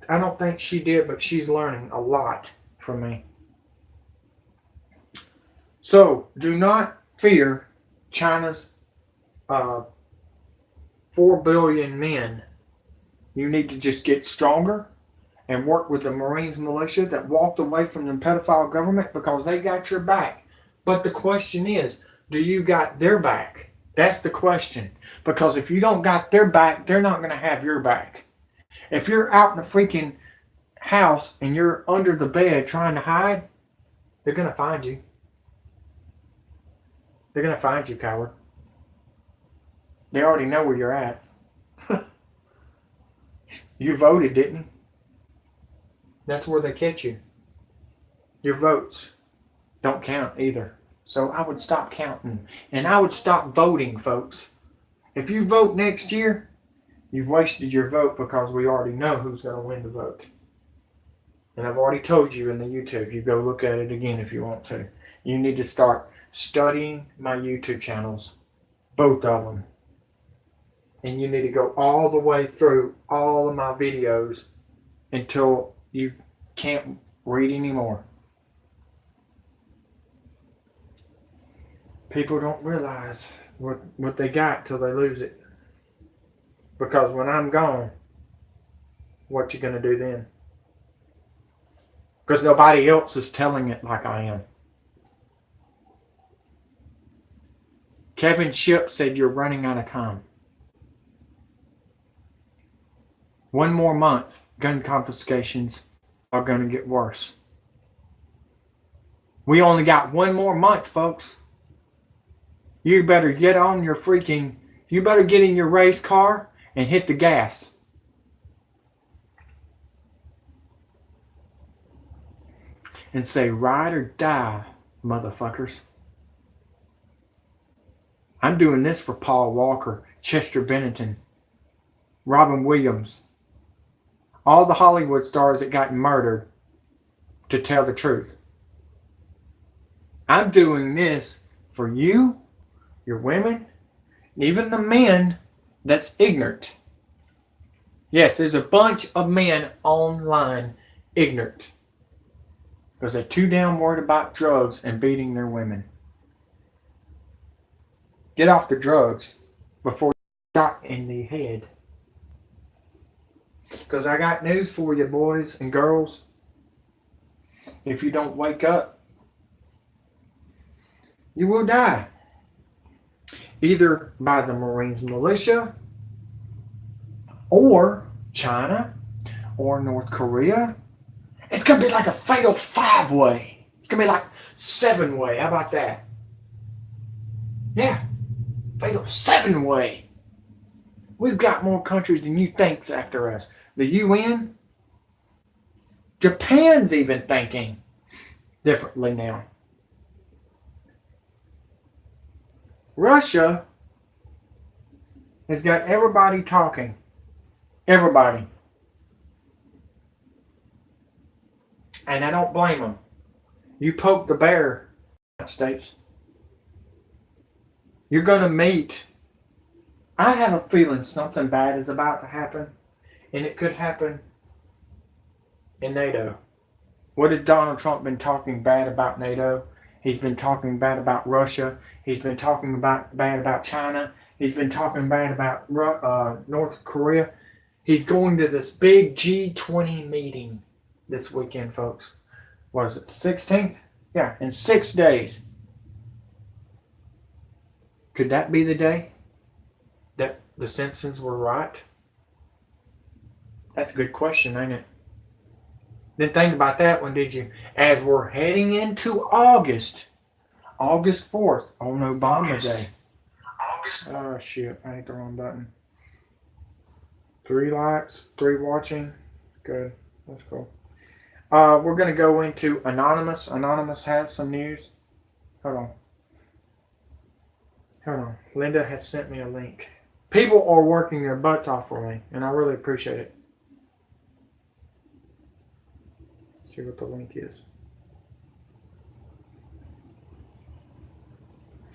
I don't think she did, but she's learning a lot from me. So, do not fear China's 4 billion men. You need to just get stronger and work with the Marines militia that walked away from the pedophile government because they got your back. But the question is, do you got their back? That's the question. Because if you don't got their back, they're not going to have your back. If you're out in a freaking house and you're under the bed trying to hide, they're going to find you. They're going to find you, coward. They already know where you're at. You voted, didn't you? That's where they catch you. Your votes don't count either. So I would stop counting. And I would stop voting, folks. If you vote next year, you've wasted your vote because we already know who's going to win the vote. And I've already told you in the YouTube. You go look at it again if you want to. You need to start studying my YouTube channels. Both of them. And you need to go all the way through all of my videos until you can't read anymore. People don't realize what they got till they lose it. Because when I'm gone, what you gonna do then? Because nobody else is telling it like I am. Kevin Shipp said you're running out of time. 1 more month, gun confiscations are going to get worse. We only got 1 more month, folks. You better get on your you better get in your race car and hit the gas. And say, ride or die, motherfuckers. I'm doing this for Paul Walker, Chester Bennington, Robin Williams, all the Hollywood stars that got murdered to tell the truth. I'm doing this for you, your women, and even the men that's ignorant. Yes, there's a bunch of men online ignorant because they're too damn worried about drugs and beating their women. Get off the drugs before you're shot in the head. Because I got news for you, boys and girls. If you don't wake up, you will die. Either by the Marines militia, or China, or North Korea. It's going to be like a fatal 5-way. It's going to be like 7-way. How about that? Yeah. Fatal 7-way. We've got more countries than you think's after us. The UN, Japan's even thinking differently now. Russia has got everybody talking. Everybody. And I don't blame them. You poke the bear, United States. You're going to meet. I have a feeling something bad is about to happen. And it could happen in NATO. What has Donald Trump been talking bad about NATO? He's been talking bad about Russia. He's been talking bad about China. He's been talking bad about North Korea. He's going to this big G20 meeting this weekend, folks. What is it, the 16th? Yeah, in 6 days. Could that be the day that the Simpsons were right? That's a good question, ain't it? Didn't think about that one, did you? As we're heading into August 4th, on Obama Day. Oh, shit. I hit the wrong button. 3 likes, 3 watching. Good. That's cool. We're going to go into Anonymous. Anonymous has some news. Hold on. Linda has sent me a link. People are working their butts off for me, and I really appreciate it. Let's see what the link is.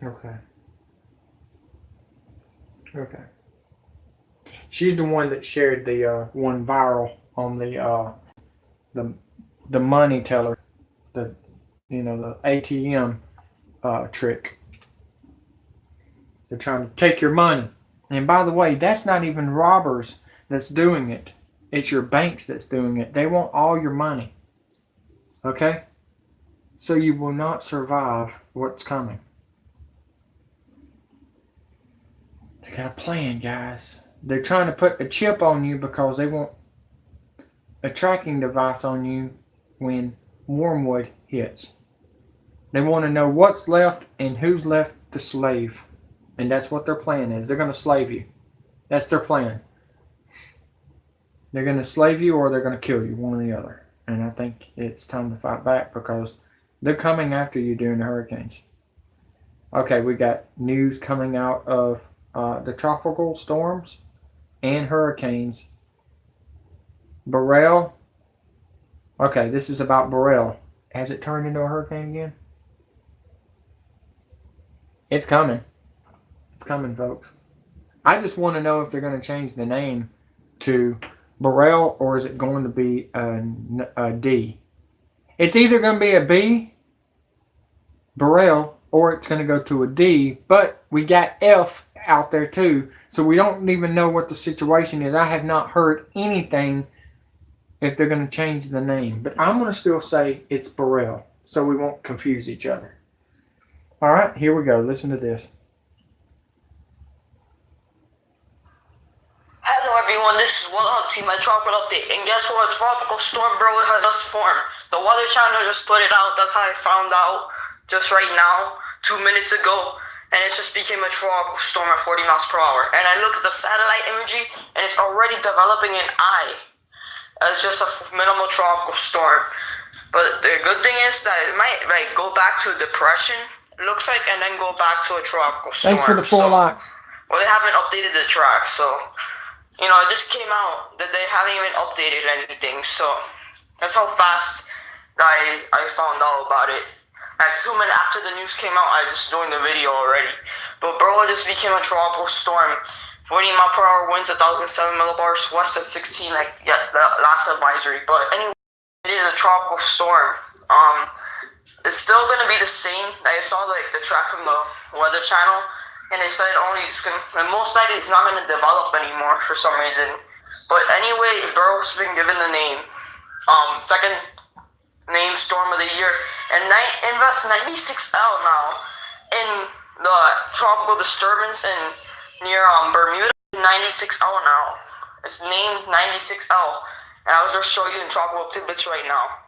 Okay. She's the one that shared the one viral on the money teller, the ATM trick. They're trying to take your money. And by the way, that's not even robbers that's doing it. It's your banks that's doing it. They want all your money. Okay? So you will not survive what's coming. They got a plan, guys. They're trying to put a chip on you because they want a tracking device on you when Wormwood hits. They want to know what's left and who's left the slave. And that's what their plan is. They're going to slave you. That's their plan. They're going to slave you or they're going to kill you, one or the other. And I think it's time to fight back because they're coming after you during the hurricanes. Okay, we got news coming out of the tropical storms and hurricanes. Beryl. Okay, this is about Beryl. Has it turned into a hurricane again? It's coming. It's coming, folks. I just want to know if they're going to change the name to Beryl or is it going to be a D? It's either going to be a B, Beryl, or it's going to go to a D, but we got F out there too, so we don't even know what the situation is. I have not heard anything if they're going to change the name, but I'm going to still say it's Beryl so we won't confuse each other. All right, here we go. Listen to this. everyone, this is What Up Team, my tropical update. And guess what? Tropical storm, bro, has just formed. The Weather Channel just put it out. That's how I found out just right now, 2 minutes ago. And it just became a tropical storm at 40 miles per hour. And I looked at the satellite imagery, and it's already developing an eye. It's just a minimal tropical storm. But the good thing is that it might go back to a depression, it looks like, and then go back to a tropical storm. Thanks for the 4 likes. Well, they haven't updated the track, so it just came out that they haven't even updated anything. So that's how fast I found out about it. Like 2 minutes after the news came out, I just doing the video already. But bro, it just became a tropical storm. 40 mile per hour winds, 1,007 millibars, west at 16. The last advisory. But anyway, it is a tropical storm. It's still gonna be the same. I saw the track from the Weather Channel, and they said most likely it's not gonna develop anymore for some reason. But anyway, Burrow's been given the name, second name storm of the year, and invest 96L now in the tropical disturbance in near Bermuda. 96L now. It's named 96L. And I was just showing you in tropical tidbits right now.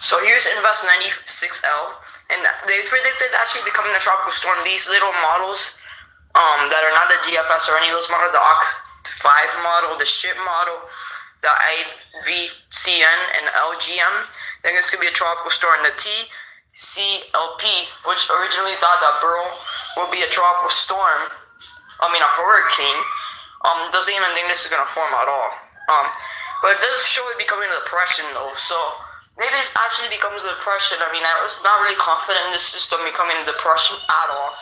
So here's Invest 96L, and they predicted actually becoming a tropical storm. These little models, that are not the GFS or any of those models, the OC5 model, the SHIP model, the IVCN, and the LGM, I think this could be a tropical storm. The TCLP, which originally thought that Burrow would be a tropical storm, a hurricane, doesn't even think this is going to form at all. But it does show it becoming a depression though, so maybe it actually becomes a depression. I was not really confident in this system becoming a depression at all,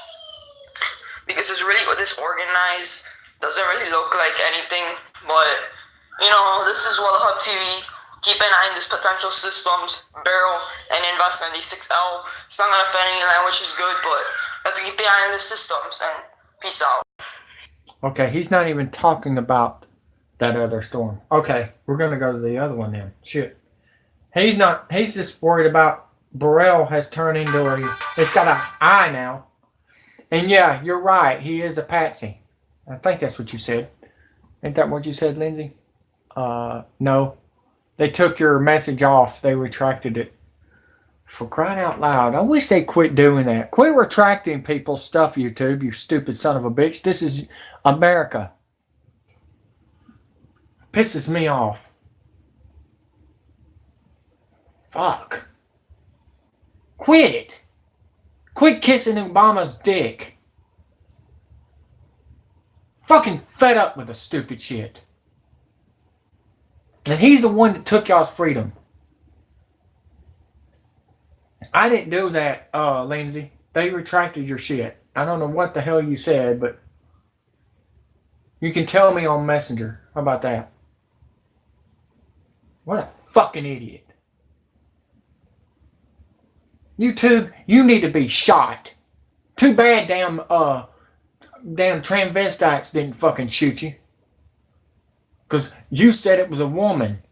because it's really disorganized, doesn't really look like anything. But this is Well Hub TV. Keep an eye on these potential systems, Barrel and Invest 96L. It's not gonna affect any land, which is good, but you have to keep an eye on the systems, and peace out. Okay, he's not even talking about that other storm. Okay, we're gonna go to the other one then. Shit. He's just worried about Burrell has turned into it's got an eye now. And yeah, you're right, he is a patsy. I think that's what you said. Ain't that what you said, Lindsay? No. They took your message off. They retracted it. For crying out loud. I wish they quit doing that. Quit retracting people's stuff, YouTube, you stupid son of a bitch. This is America. Pisses me off. Fuck. Quit it. Quit kissing Obama's dick. Fucking fed up with the stupid shit. And he's the one that took y'all's freedom. I didn't do that, Lindsay. They retracted your shit. I don't know what the hell you said, but you can tell me on Messenger. How about that? What a fucking idiot. YouTube, you need to be shot. Too bad damn transvestites didn't fucking shoot you. Because you said it was a woman.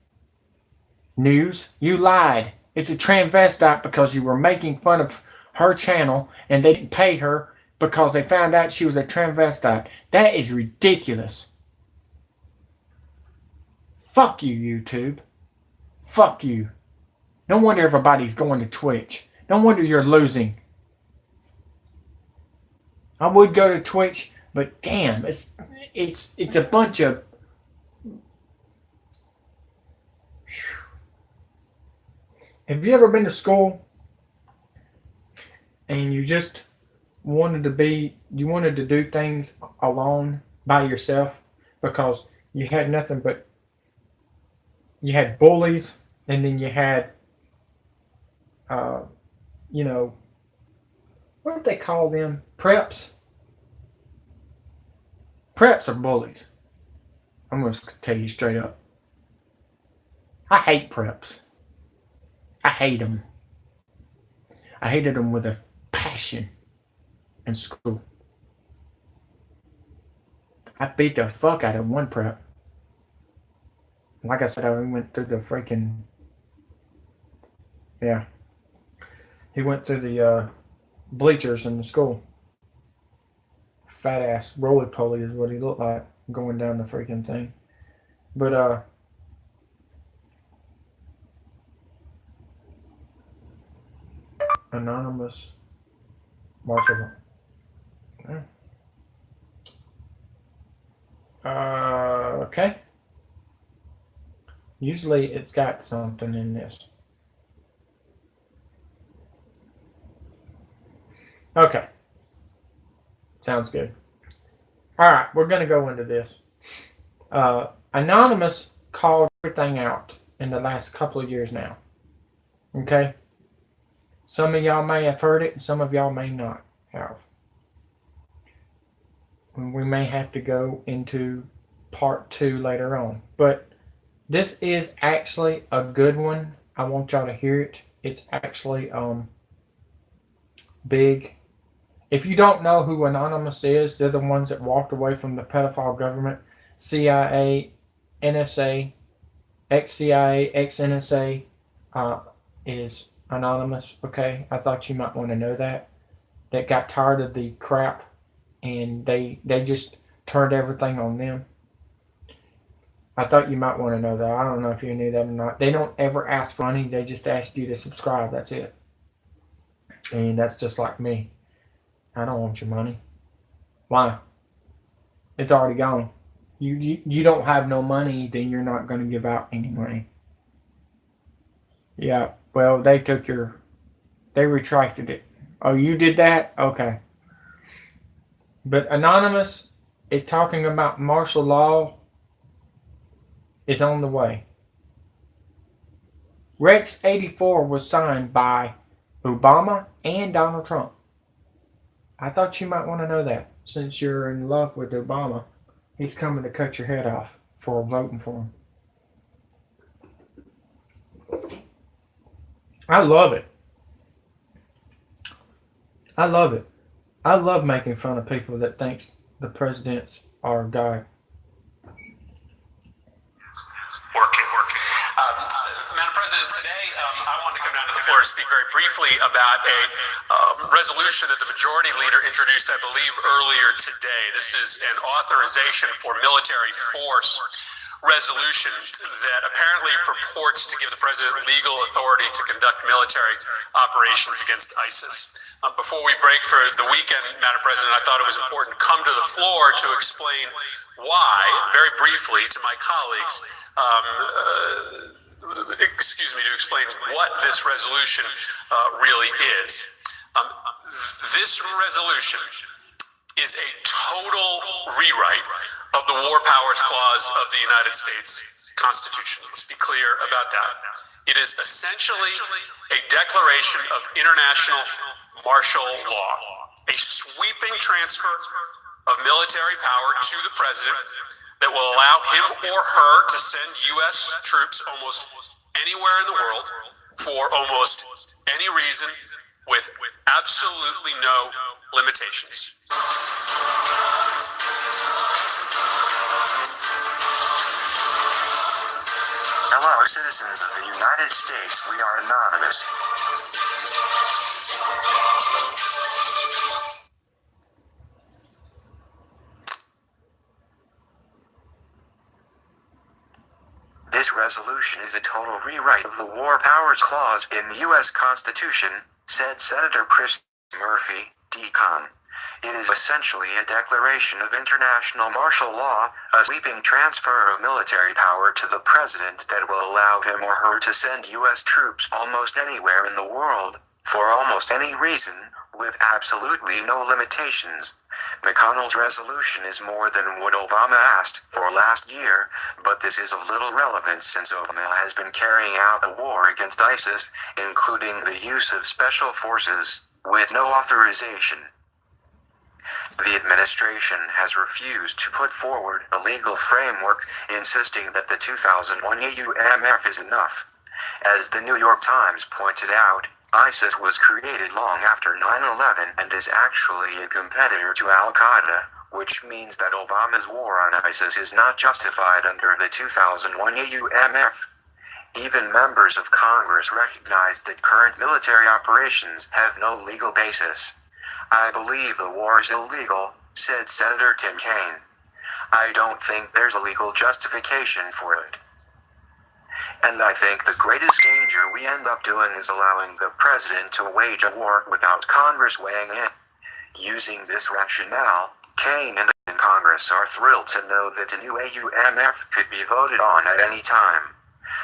News, you lied. It's a transvestite because you were making fun of her channel and they didn't pay her because they found out she was a transvestite. That is ridiculous. Fuck you, YouTube. Fuck you. No wonder everybody's going to Twitch. No wonder you're losing. I would go to Twitch, but damn, it's a bunch of... Have you ever been to school and you just wanted to do things alone by yourself because you had nothing but, you had bullies, and then you had, what do they call them? Preps? Preps are bullies. I'm going to tell you straight up. I hate preps. I hate them. I hated them with a passion in school. I beat the fuck out of one prep. Like I said, I went through the freaking... Yeah. He went through the bleachers in the school. Fat ass roly-poly is what he looked like. going down the freaking thing. But anonymous martial. Okay. Usually it's got something in this. Okay. Sounds good. Alright, we're going to go into this. Anonymous called everything out in the last couple of years now. Okay? Some of y'all may have heard it, and some of y'all may not have. We may have to go into part 2 later on. But this is actually a good one. I want y'all to hear it. It's actually big. If you don't know who Anonymous is, they're the ones that walked away from the pedophile government. CIA, NSA, ex-CIA, ex-NSA is Anonymous. Okay, I thought you might want to know that. That got tired of the crap, and they just turned everything on them. I thought you might want to know that. I don't know if you knew that or not. They don't ever ask for money. They just ask you to subscribe. That's it. And that's just like me. I don't want your money. Why? It's already gone. You don't have no money, then you're not going to give out any money. Yeah, well, they retracted it. Oh, you did that? Okay. But Anonymous is talking about martial law is on the way. Rex 84 was signed by Obama and Donald Trump. I thought you might want to know that. Since you're in love with Obama, he's coming to cut your head off for voting for him. I love it. I love it. I love making fun of people that thinks the presidents are God. Working. Madam President, today I wanted to come down to the floor and speak very briefly about a resolution that the majority leader introduced, I believe, earlier today. This is an authorization for military force resolution that apparently purports to give the president legal authority to conduct military operations against ISIS. Before we break for the weekend, Madam President, I thought it was important to come to the floor to explain why, very briefly to my colleagues, to explain what this resolution really is. This resolution is a total rewrite of the War Powers Clause of the United States Constitution. Let's be clear about that. It is essentially a declaration of international martial law, a sweeping transfer of military power to the president that will allow him or her to send U.S. troops almost anywhere in the world for almost any reason with absolutely no limitations. Hello, citizens of the United States. We are anonymous. This resolution is a total rewrite of the War Powers Clause in the U.S. Constitution, said Senator Chris Murphy, D-Con. It is essentially a declaration of international martial law, a sweeping transfer of military power to the president that will allow him or her to send U.S. troops almost anywhere in the world, for almost any reason, with absolutely no limitations. McConnell's resolution is more than what Obama asked for last year, but this is of little relevance since Obama has been carrying out the war against ISIS, including the use of special forces, with no authorization. The administration has refused to put forward a legal framework insisting that the 2001 AUMF is enough. As the New York Times pointed out, ISIS was created long after 9/11 and is actually a competitor to Al-Qaeda, which means that Obama's war on ISIS is not justified under the 2001 AUMF. Even members of Congress recognize that current military operations have no legal basis. I believe the war is illegal, said Senator Tim Kaine. I don't think there's a legal justification for it. And I think the greatest danger we end up doing is allowing the president to wage a war without Congress weighing in. Using this rationale, Kane and Congress are thrilled to know that the new AUMF could be voted on at any time.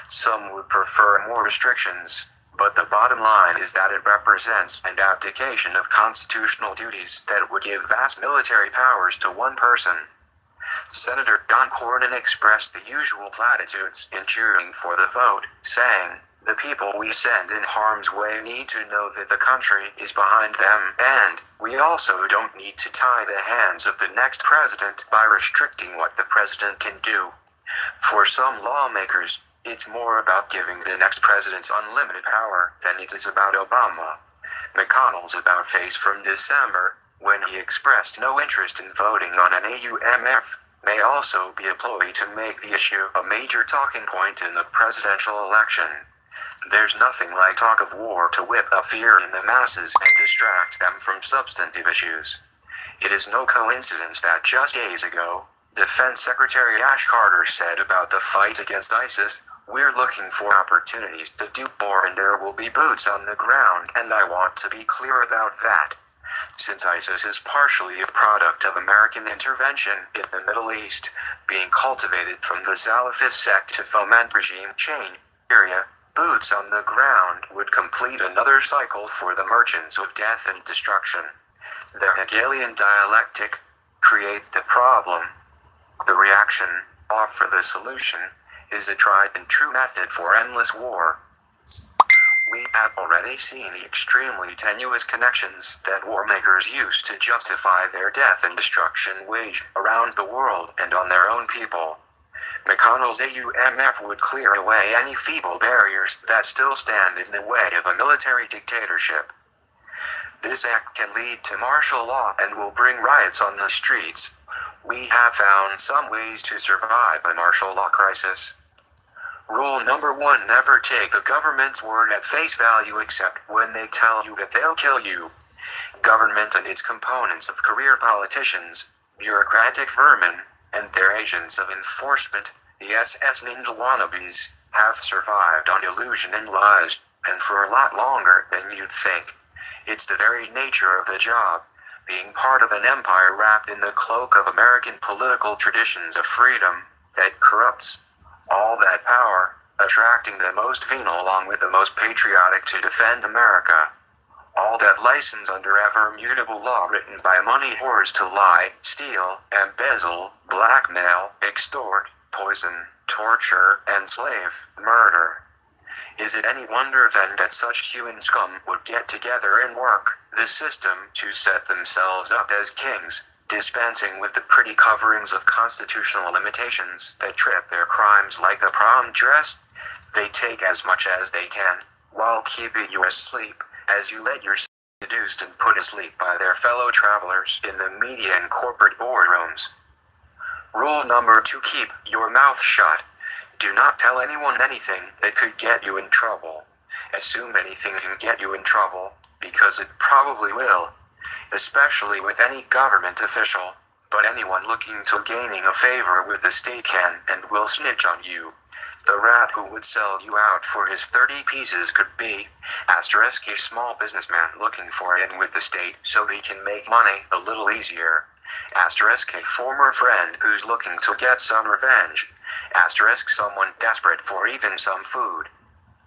Some would prefer more restrictions, but the bottom line is that it represents an abdication of constitutional duties that would give vast military powers to one person. Senator John Cornyn expressed the usual platitudes in cheering for the vote, saying, "The people we send in harm's way need to know that the country is behind them, and we also don't need to tie the hands of the next president by restricting what the president can do." For some lawmakers, it's more about giving the next president unlimited power than it is about Obama. McConnell's about-face from December, when he expressed no interest in voting on an AUMF, may also be a ploy to make the issue a major talking point in the presidential election. There's nothing like talk of war to whip up fear in the masses and distract them from substantive issues. It is no coincidence that just days ago, Defense Secretary Ash Carter said about the fight against ISIS, "We're looking for opportunities to do more and there will be boots on the ground, and I want to be clear about that." Since ISIS is partially a product of American intervention in the Middle East, being cultivated from the Salafist sect to foment regime change in Syria, boots on the ground would complete another cycle for the merchants of death and destruction. The Hegelian dialectic creates the problem. The reaction, offer the solution, is a tried and true method for endless war. We have already seen the extremely tenuous connections that war makers use to justify their death and destruction waged around the world and on their own people. McConnell's AUMF would clear away any feeble barriers that still stand in the way of a military dictatorship. This act can lead to martial law and will bring riots on the streets. We have found some ways to survive a martial law crisis. Rule number 1: never take the government's word at face value except when they tell you that they'll kill you. Government and its components of career politicians, bureaucratic vermin, and their agents of enforcement, the SS ninja wannabes, have survived on illusion and lies, and for a lot longer than you'd think. It's the very nature of the job, being part of an empire wrapped in the cloak of American political traditions of freedom, that corrupts. All that power, attracting the most venal along with the most patriotic to defend America. All that license under ever mutable law written by money whores to lie, steal, embezzle, blackmail, extort, poison, torture, enslave, murder. Is it any wonder then that such human scum would get together and work the system to set themselves up as kings, dispensing with the pretty coverings of constitutional limitations that trip their crimes like a prom dress? They take as much as they can, while keeping you asleep, as you let yourself be seduced and put asleep by their fellow travelers in the media and corporate boardrooms. Rule number 2: keep your mouth shut. Do not tell anyone anything that could get you in trouble. Assume anything can get you in trouble, because it probably will. Especially with any government official, but anyone looking to gaining a favor with the state can and will snitch on you. The rat who would sell you out for his 30 pieces could be *a small businessman looking for in with the state so he can make money a little easier. *a former friend who's looking to get some revenge. * someone desperate for even some food.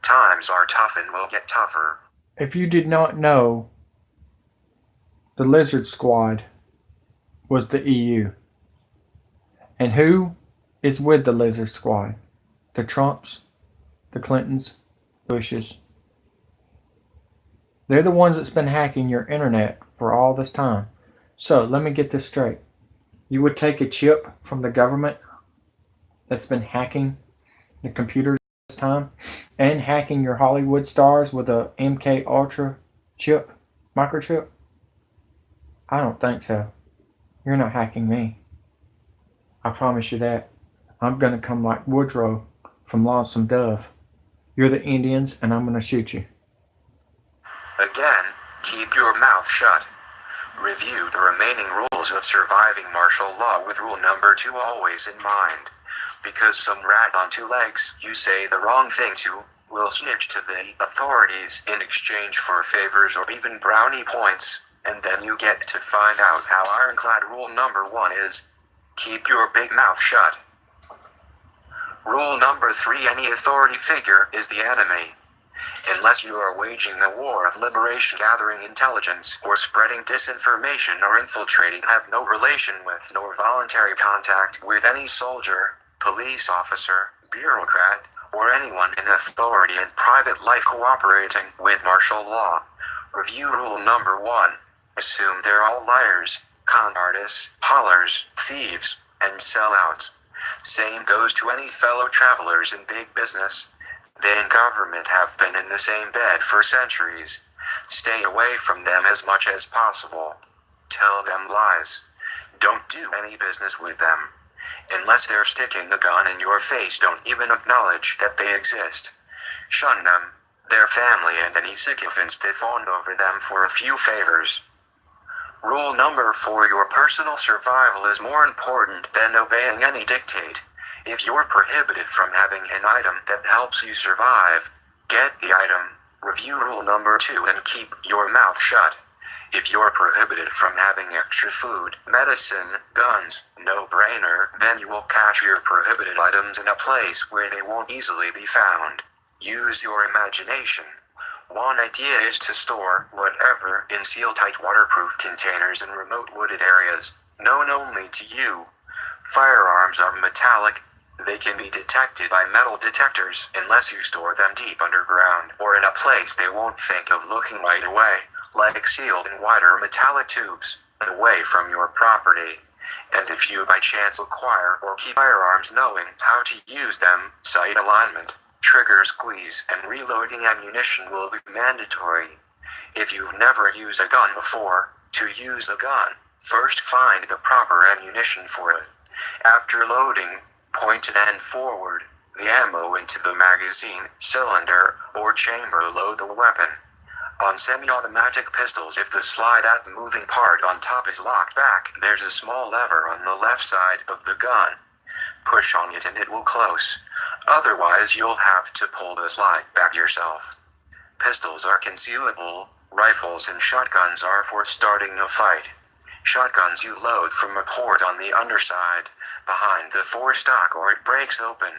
Times are tough and will get tougher. If you did not know, the Lizard Squad was the EU. And who is with the Lizard Squad? The Trumps, the Clintons, Bushes. They're the ones that's been hacking your internet for all this time. So let me get this straight. You would take a chip from the government that's been hacking the computers this time and hacking your Hollywood stars with a MK Ultra chip, microchip? I don't think so. You're not hacking me. I promise you that. I'm going to come like Woodrow from Lonesome Dove. You're the Indians and I'm going to shoot you. Again, keep your mouth shut. Review the remaining rules of surviving martial law with rule number 2 always in mind. Because some rat on 2 legs you say the wrong thing to will snitch to the authorities in exchange for favors or even brownie points, and then you get to find out how ironclad rule number 1 is. Keep your big mouth shut. Rule number 3: any authority figure is the enemy. Unless you are waging a war of liberation, gathering intelligence, or spreading disinformation or infiltrating, have no relation with nor voluntary contact with any soldier, police officer, bureaucrat, or anyone in authority in private life cooperating with martial law. Review rule number 1. Assume they're all liars, con artists, haulers, thieves, and sellouts. Same goes to any fellow travelers in big business. They and government have been in the same bed for centuries. Stay away from them as much as possible. Tell them lies. Don't do any business with them. Unless they're sticking a gun in your face, don't even acknowledge that they exist. Shun them, their family, and any sycophants that fawn over them for a few favors. Rule number 4: your personal survival is more important than obeying any dictate. If you're prohibited from having an item that helps you survive, get the item. Review rule number 2 and keep your mouth shut. If you're prohibited from having extra food, medicine, guns, no-brainer, then you will cache your prohibited items in a place where they won't easily be found. Use your imagination. One idea is to store whatever in seal-tight waterproof containers in remote wooded areas, known only to you. Firearms are metallic. They can be detected by metal detectors unless you store them deep underground or in a place they won't think of looking right away, like sealed in wider metallic tubes, away from your property. And if you by chance acquire or keep firearms, knowing how to use them, sight alignment, trigger squeeze, and reloading ammunition will be mandatory. If you've never used a gun before, to use a gun, first find the proper ammunition for it. After loading, point an end forward, the ammo into the magazine, cylinder, or chamber. Load the weapon. On semi-automatic pistols, if the slide at the moving part on top is locked back, there's a small lever on the left side of the gun. Push on it and it will close. Otherwise, you'll have to pull the slide back yourself. Pistols are concealable. Rifles and shotguns are for starting a fight. Shotguns you load from a port on the underside, behind the forestock, or it breaks open.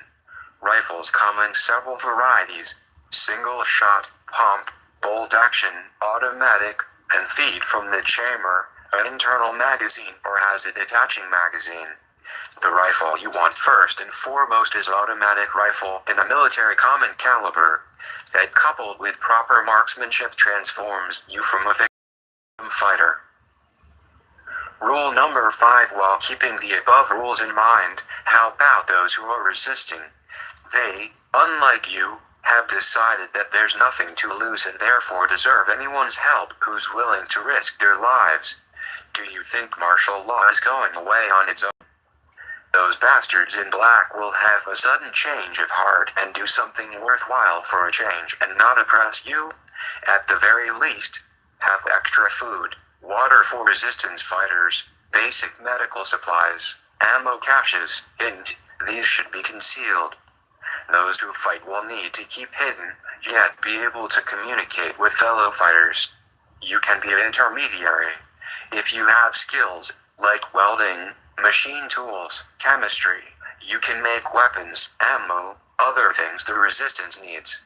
Rifles come in several varieties: single shot, pump, bolt action, automatic, and feed from the chamber, an internal magazine, or has a detaching magazine. The rifle you want first and foremost is automatic rifle in a military common caliber that, coupled with proper marksmanship, transforms you from a victim fighter. Rule number 5: while keeping the above rules in mind, how about those who are resisting? They, unlike you, have decided that there's nothing to lose and therefore deserve anyone's help who's willing to risk their lives. Do you think martial law is going away on its own? Those bastards in black will have a sudden change of heart and do something worthwhile for a change and not oppress you? At the very least, have extra food, water for resistance fighters, basic medical supplies, ammo caches. Hint: these should be concealed. Those who fight will need to keep hidden, yet be able to communicate with fellow fighters. You can be an intermediary. If you have skills, like welding, machine tools, chemistry, you can make weapons, ammo, other things the resistance needs.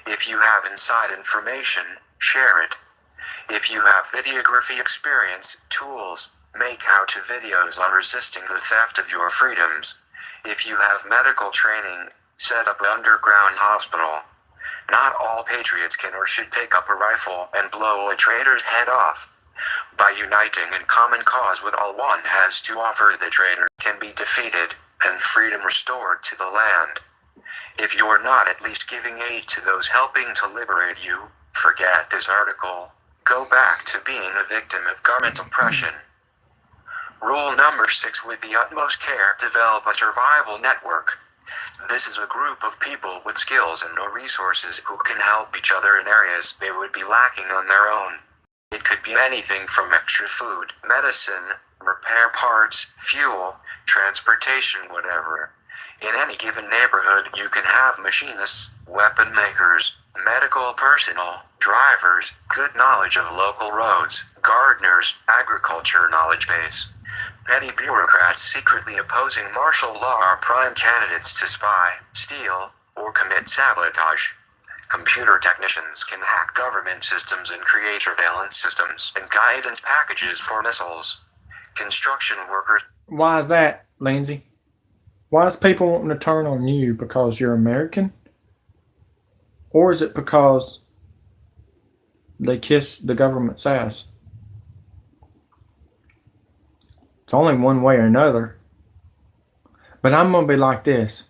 If you have inside information, share it. If you have videography experience, tools, make how-to videos on resisting the theft of your freedoms. If you have medical training, set up an underground hospital. Not all patriots can or should pick up a rifle and blow a traitor's head off. By uniting in common cause with all one has to offer, the traitor can be defeated and freedom restored to the land. If you're not at least giving aid to those helping to liberate you, forget this article. Go back to being a victim of government oppression. Rule number 6: with the utmost care, develop a survival network. This is a group of people with skills and no resources who can help each other in areas they would be lacking on their own. It could be anything from extra food, medicine, repair parts, fuel, transportation, whatever. In any given neighborhood, you can have machinists, weapon makers, medical personnel, drivers, good knowledge of local roads, gardeners, agriculture knowledge base. Petty bureaucrats secretly opposing martial law are prime candidates to spy, steal, or commit sabotage. Computer technicians can hack government systems and create surveillance systems and guidance packages for missiles. Construction workers. Why is that, Lindsay? Why is people wanting to turn on you because you're American? Or is it because they kiss the government's ass? It's only one way or another. But I'm going to be like this.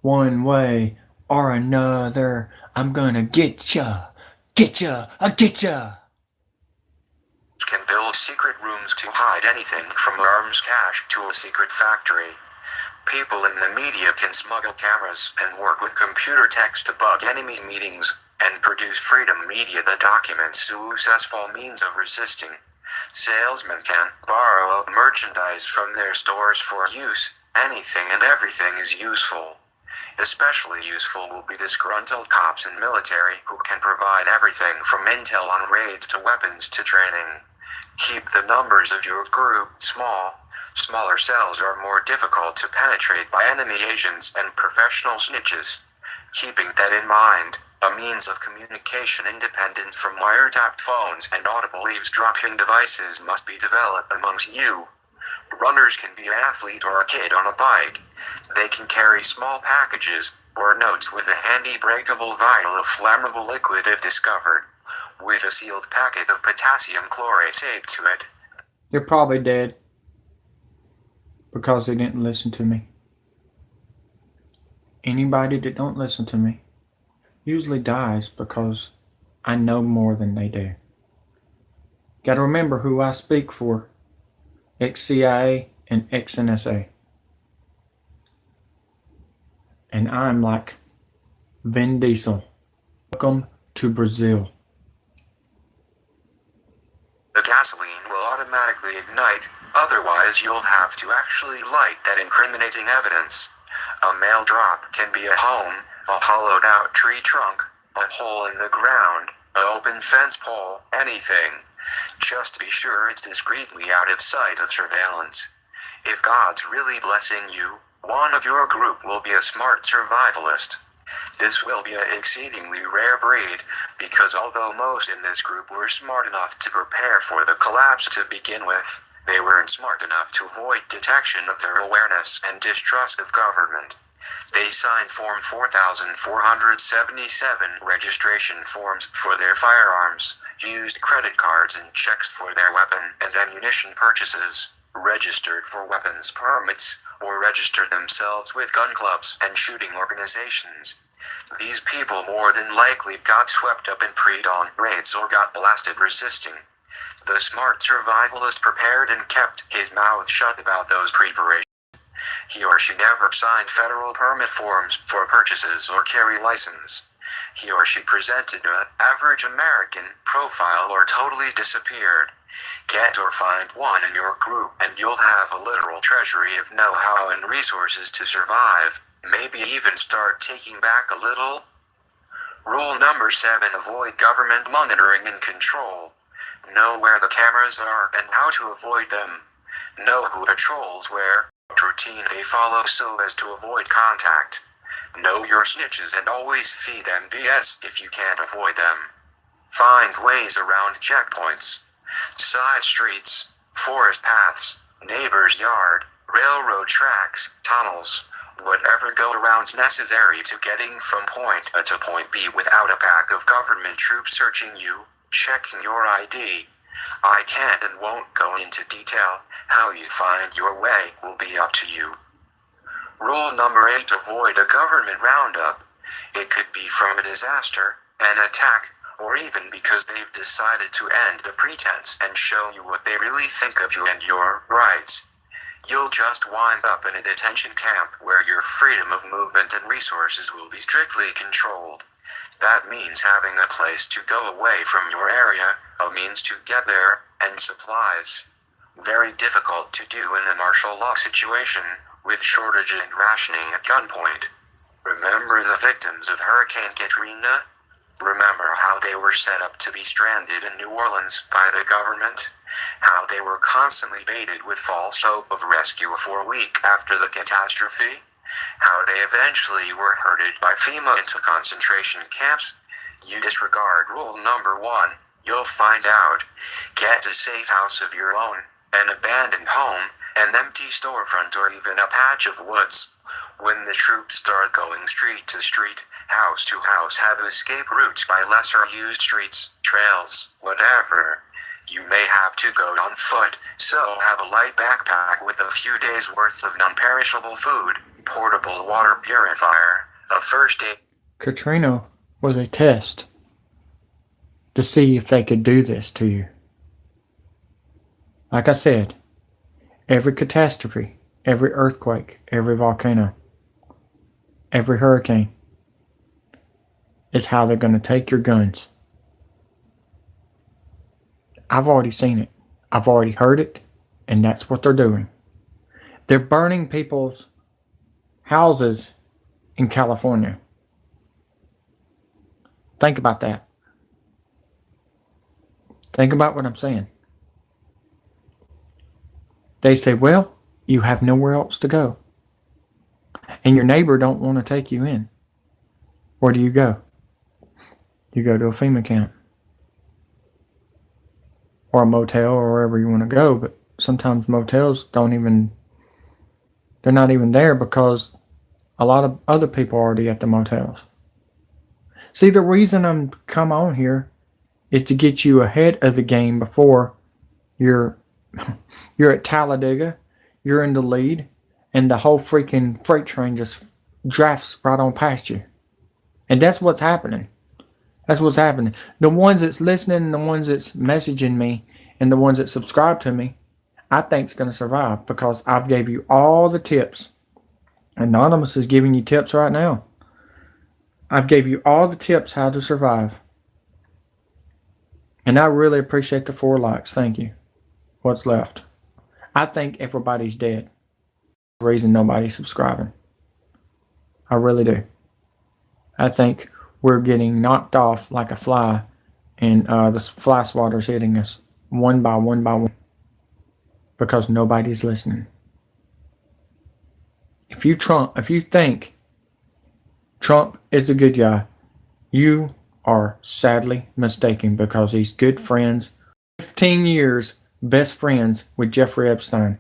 One way or another, I'm going to get ya. Get ya. I get ya. Can build secret rooms to hide anything from arms cache to a secret factory. People in the media can smuggle cameras and work with computer techs to bug enemy meetings and produce freedom media that documents successful means of resisting. Salesmen can borrow merchandise from their stores for use. Anything and everything is useful. Especially useful will be disgruntled cops and military who can provide everything from intel on raids to weapons to training. Keep the numbers of your group small. Smaller cells are more difficult to penetrate by enemy agents and professional snitches. Keeping that in mind, a means of communication independent from wiretapped phones and audible eavesdropping devices must be developed amongst you. Runners can be an athlete or a kid on a bike. They can carry small packages or notes with a handy breakable vial of flammable liquid if discovered, with a sealed packet of potassium chlorate taped to it. You're probably dead because they didn't listen to me. Anybody that don't listen to me usually dies because I know more than they do. Gotta remember who I speak for. Ex-CIA and ex-NSA. And I'm like Vin Diesel. Welcome to Brazil. The gasoline will automatically ignite, otherwise you'll have to actually light that incriminating evidence. A mail drop can be a home, a hollowed out tree trunk, a hole in the ground, an open fence pole, anything. Just be sure it's discreetly out of sight of surveillance. If God's really blessing you, one of your group will be a smart survivalist. This will be an exceedingly rare breed, because although most in this group were smart enough to prepare for the collapse to begin with, they weren't smart enough to avoid detection of their awareness and distrust of government. They signed Form 4477 registration forms for their firearms, used credit cards and checks for their weapon and ammunition purchases, registered for weapons permits, or registered themselves with gun clubs and shooting organizations. These people more than likely got swept up in pre-dawn raids or got blasted resisting. The smart survivalist prepared and kept his mouth shut about those preparations. He or she never signed federal permit forms for purchases or carry license. He or she presented an average American profile or totally disappeared. Get or find one in your group and you'll have a literal treasury of know-how and resources to survive, maybe even start taking back a little. Rule number 7: avoid government monitoring and control. Know where the cameras are and how to avoid them. Know who patrols where, what routine they follow so as to avoid contact. Know your snitches and always feed them BS if you can't avoid them. Find ways around checkpoints. Side streets, forest paths, neighbor's yard, railroad tracks, tunnels, whatever go-arounds necessary to getting from point A to point B without a pack of government troops searching you, checking your ID. I can't and won't go into detail. How you find your way will be up to you. Rule number 8: avoid a government roundup. It could be from a disaster, an attack, or even because they've decided to end the pretense and show you what they really think of you and your rights. You'll just wind up in a detention camp where your freedom of movement and resources will be strictly controlled. That means having a place to go away from your area, a means to get there, and supplies. Very difficult to do in a martial law situation, with shortage and rationing at gunpoint. Remember the victims of Hurricane Katrina? Remember how they were set up to be stranded in New Orleans by the government? How they were constantly baited with false hope of rescue for a week after the catastrophe? How they eventually were herded by FEMA into concentration camps? You disregard rule number 1, you'll find out. Get a safe house of your own, an abandoned home, an empty storefront, or even a patch of woods. When the troops start going street to street, house to house, have escape routes by lesser used streets, trails, whatever. You may have to go on foot, so have a light backpack with a few days worth of non-perishable food, portable water purifier, a first aid. Katrina was a test to see if they could do this to you. Like I said, every catastrophe, every earthquake, every volcano, every hurricane is how they're going to take your guns. I've already seen it. I've already heard it, and that's what they're doing. They're burning people's houses in California. Think about that. Think about what I'm saying. They say, well, you have nowhere else to go. And your neighbor don't want to take you in. Where do you go? You go to a FEMA camp. Or a motel, or wherever you want to go. But sometimes motels they're not even there because a lot of other people are already at the motels. See, the reason I'm come on here is to get you ahead of the game before you're at Talladega, you're in the lead, and the whole freaking freight train just drafts right on past you. And that's what's happening. That's what's happening. The ones that's listening, and the ones that's messaging me, and the ones that subscribe to me, I think's going to survive because I've gave you all the tips. Anonymous is giving you tips right now. I've gave you all the tips how to survive. And I really appreciate the 4 likes. Thank you. What's left? I think everybody's dead. The reason nobody's subscribing. I really do. I think we're getting knocked off like a fly, and the fly swatter's hitting us one by one because nobody's listening. If you think Trump is a good guy, you are sadly mistaken because he's good friends. 15 years best friends with Jeffrey Epstein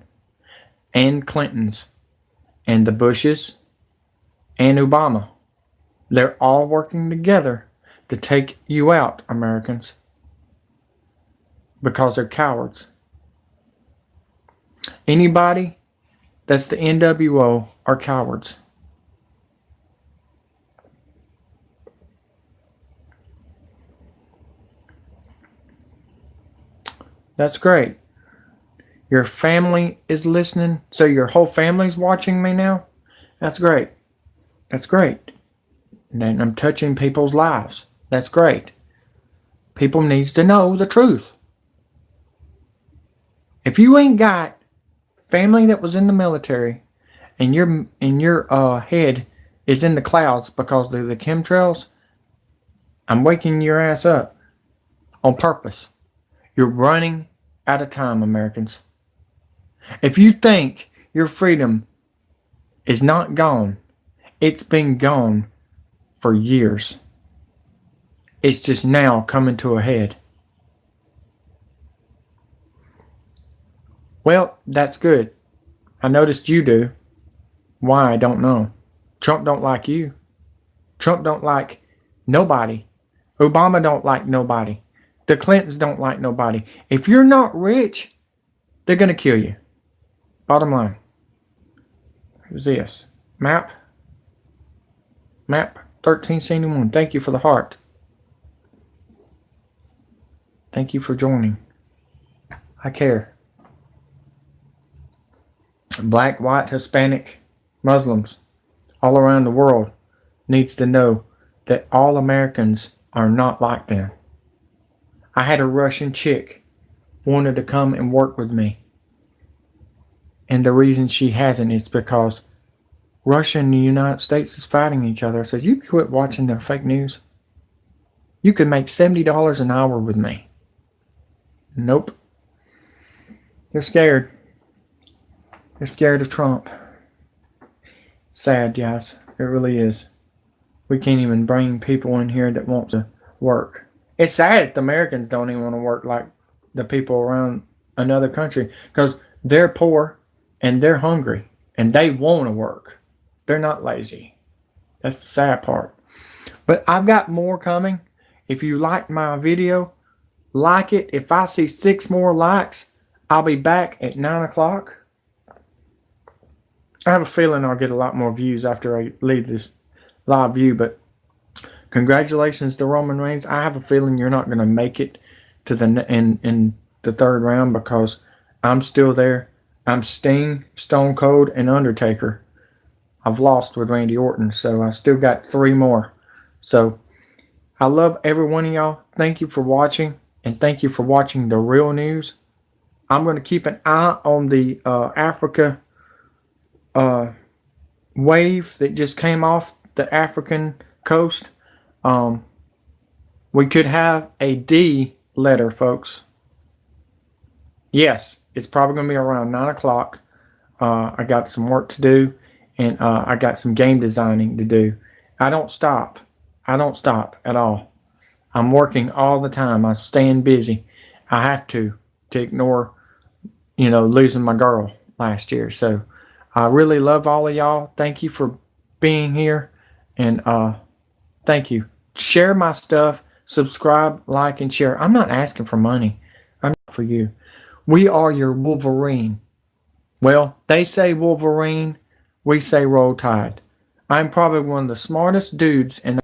and Clintons and the Bushes and Obama. They're all working together to take you out, Americans, because they're cowards. Anybody that's the NWO are cowards. That's great. Your family is listening, so your whole family's watching me now? That's great. That's great. And I'm touching people's lives. That's great. People needs to know the truth. If you ain't got family that was in the military and your head is in the clouds because of the chemtrails, I'm waking your ass up on purpose. You're running out of time, Americans. If you think your freedom is not gone, it's been gone for years. It's just now coming to a head. Well, that's good. I noticed you do. Why, I don't know. Trump don't like you. Trump don't like nobody. Obama don't like nobody. The Clintons don't like nobody. If you're not rich, they're going to kill you. Bottom line. Who's this? Map 1371. Thank you for the heart. Thank you for joining. I care. Black, white, Hispanic, Muslims all around the world needs to know that all Americans are not like them. I had a Russian chick wanted to come and work with me. And the reason she hasn't is because Russia and the United States is fighting each other. I said, you quit watching the fake news. You could make $70 an hour with me. Nope. They're scared. They're scared of Trump. Sad, guys. It really is. We can't even bring people in here that want to work. It's sad that the Americans don't even want to work like the people around another country because they're poor and they're hungry and they want to work. They're not lazy. That's the sad part. But I've got more coming. If you like my video, like it. If I see 6 more likes, I'll be back at 9 o'clock. I have a feeling I'll get a lot more views after I leave this live view, but congratulations to Roman Reigns. I have a feeling you're not going to make it to the in the 3rd round because I'm still there. I'm Sting, Stone Cold, and Undertaker. I've lost with Randy Orton, so I still got 3 more. So I love every one of y'all. Thank you for watching, and thank you for watching The Real News. I'm going to keep an eye on the Africa wave that just came off the African coast. We could have a D letter, folks. Yes, it's probably going to be around 9 o'clock. I got some work to do, and I got some game designing to do. I don't stop. I don't stop at all. I'm working all the time. I'm staying busy. I have to ignore, losing my girl last year. So I really love all of y'all. Thank you for being here, and thank you. Share my stuff. Subscribe, like, and share. I'm not asking for money. I'm not for you. We are your Wolverine. Well, they say Wolverine. We say Roll Tide. I'm probably one of the smartest dudes in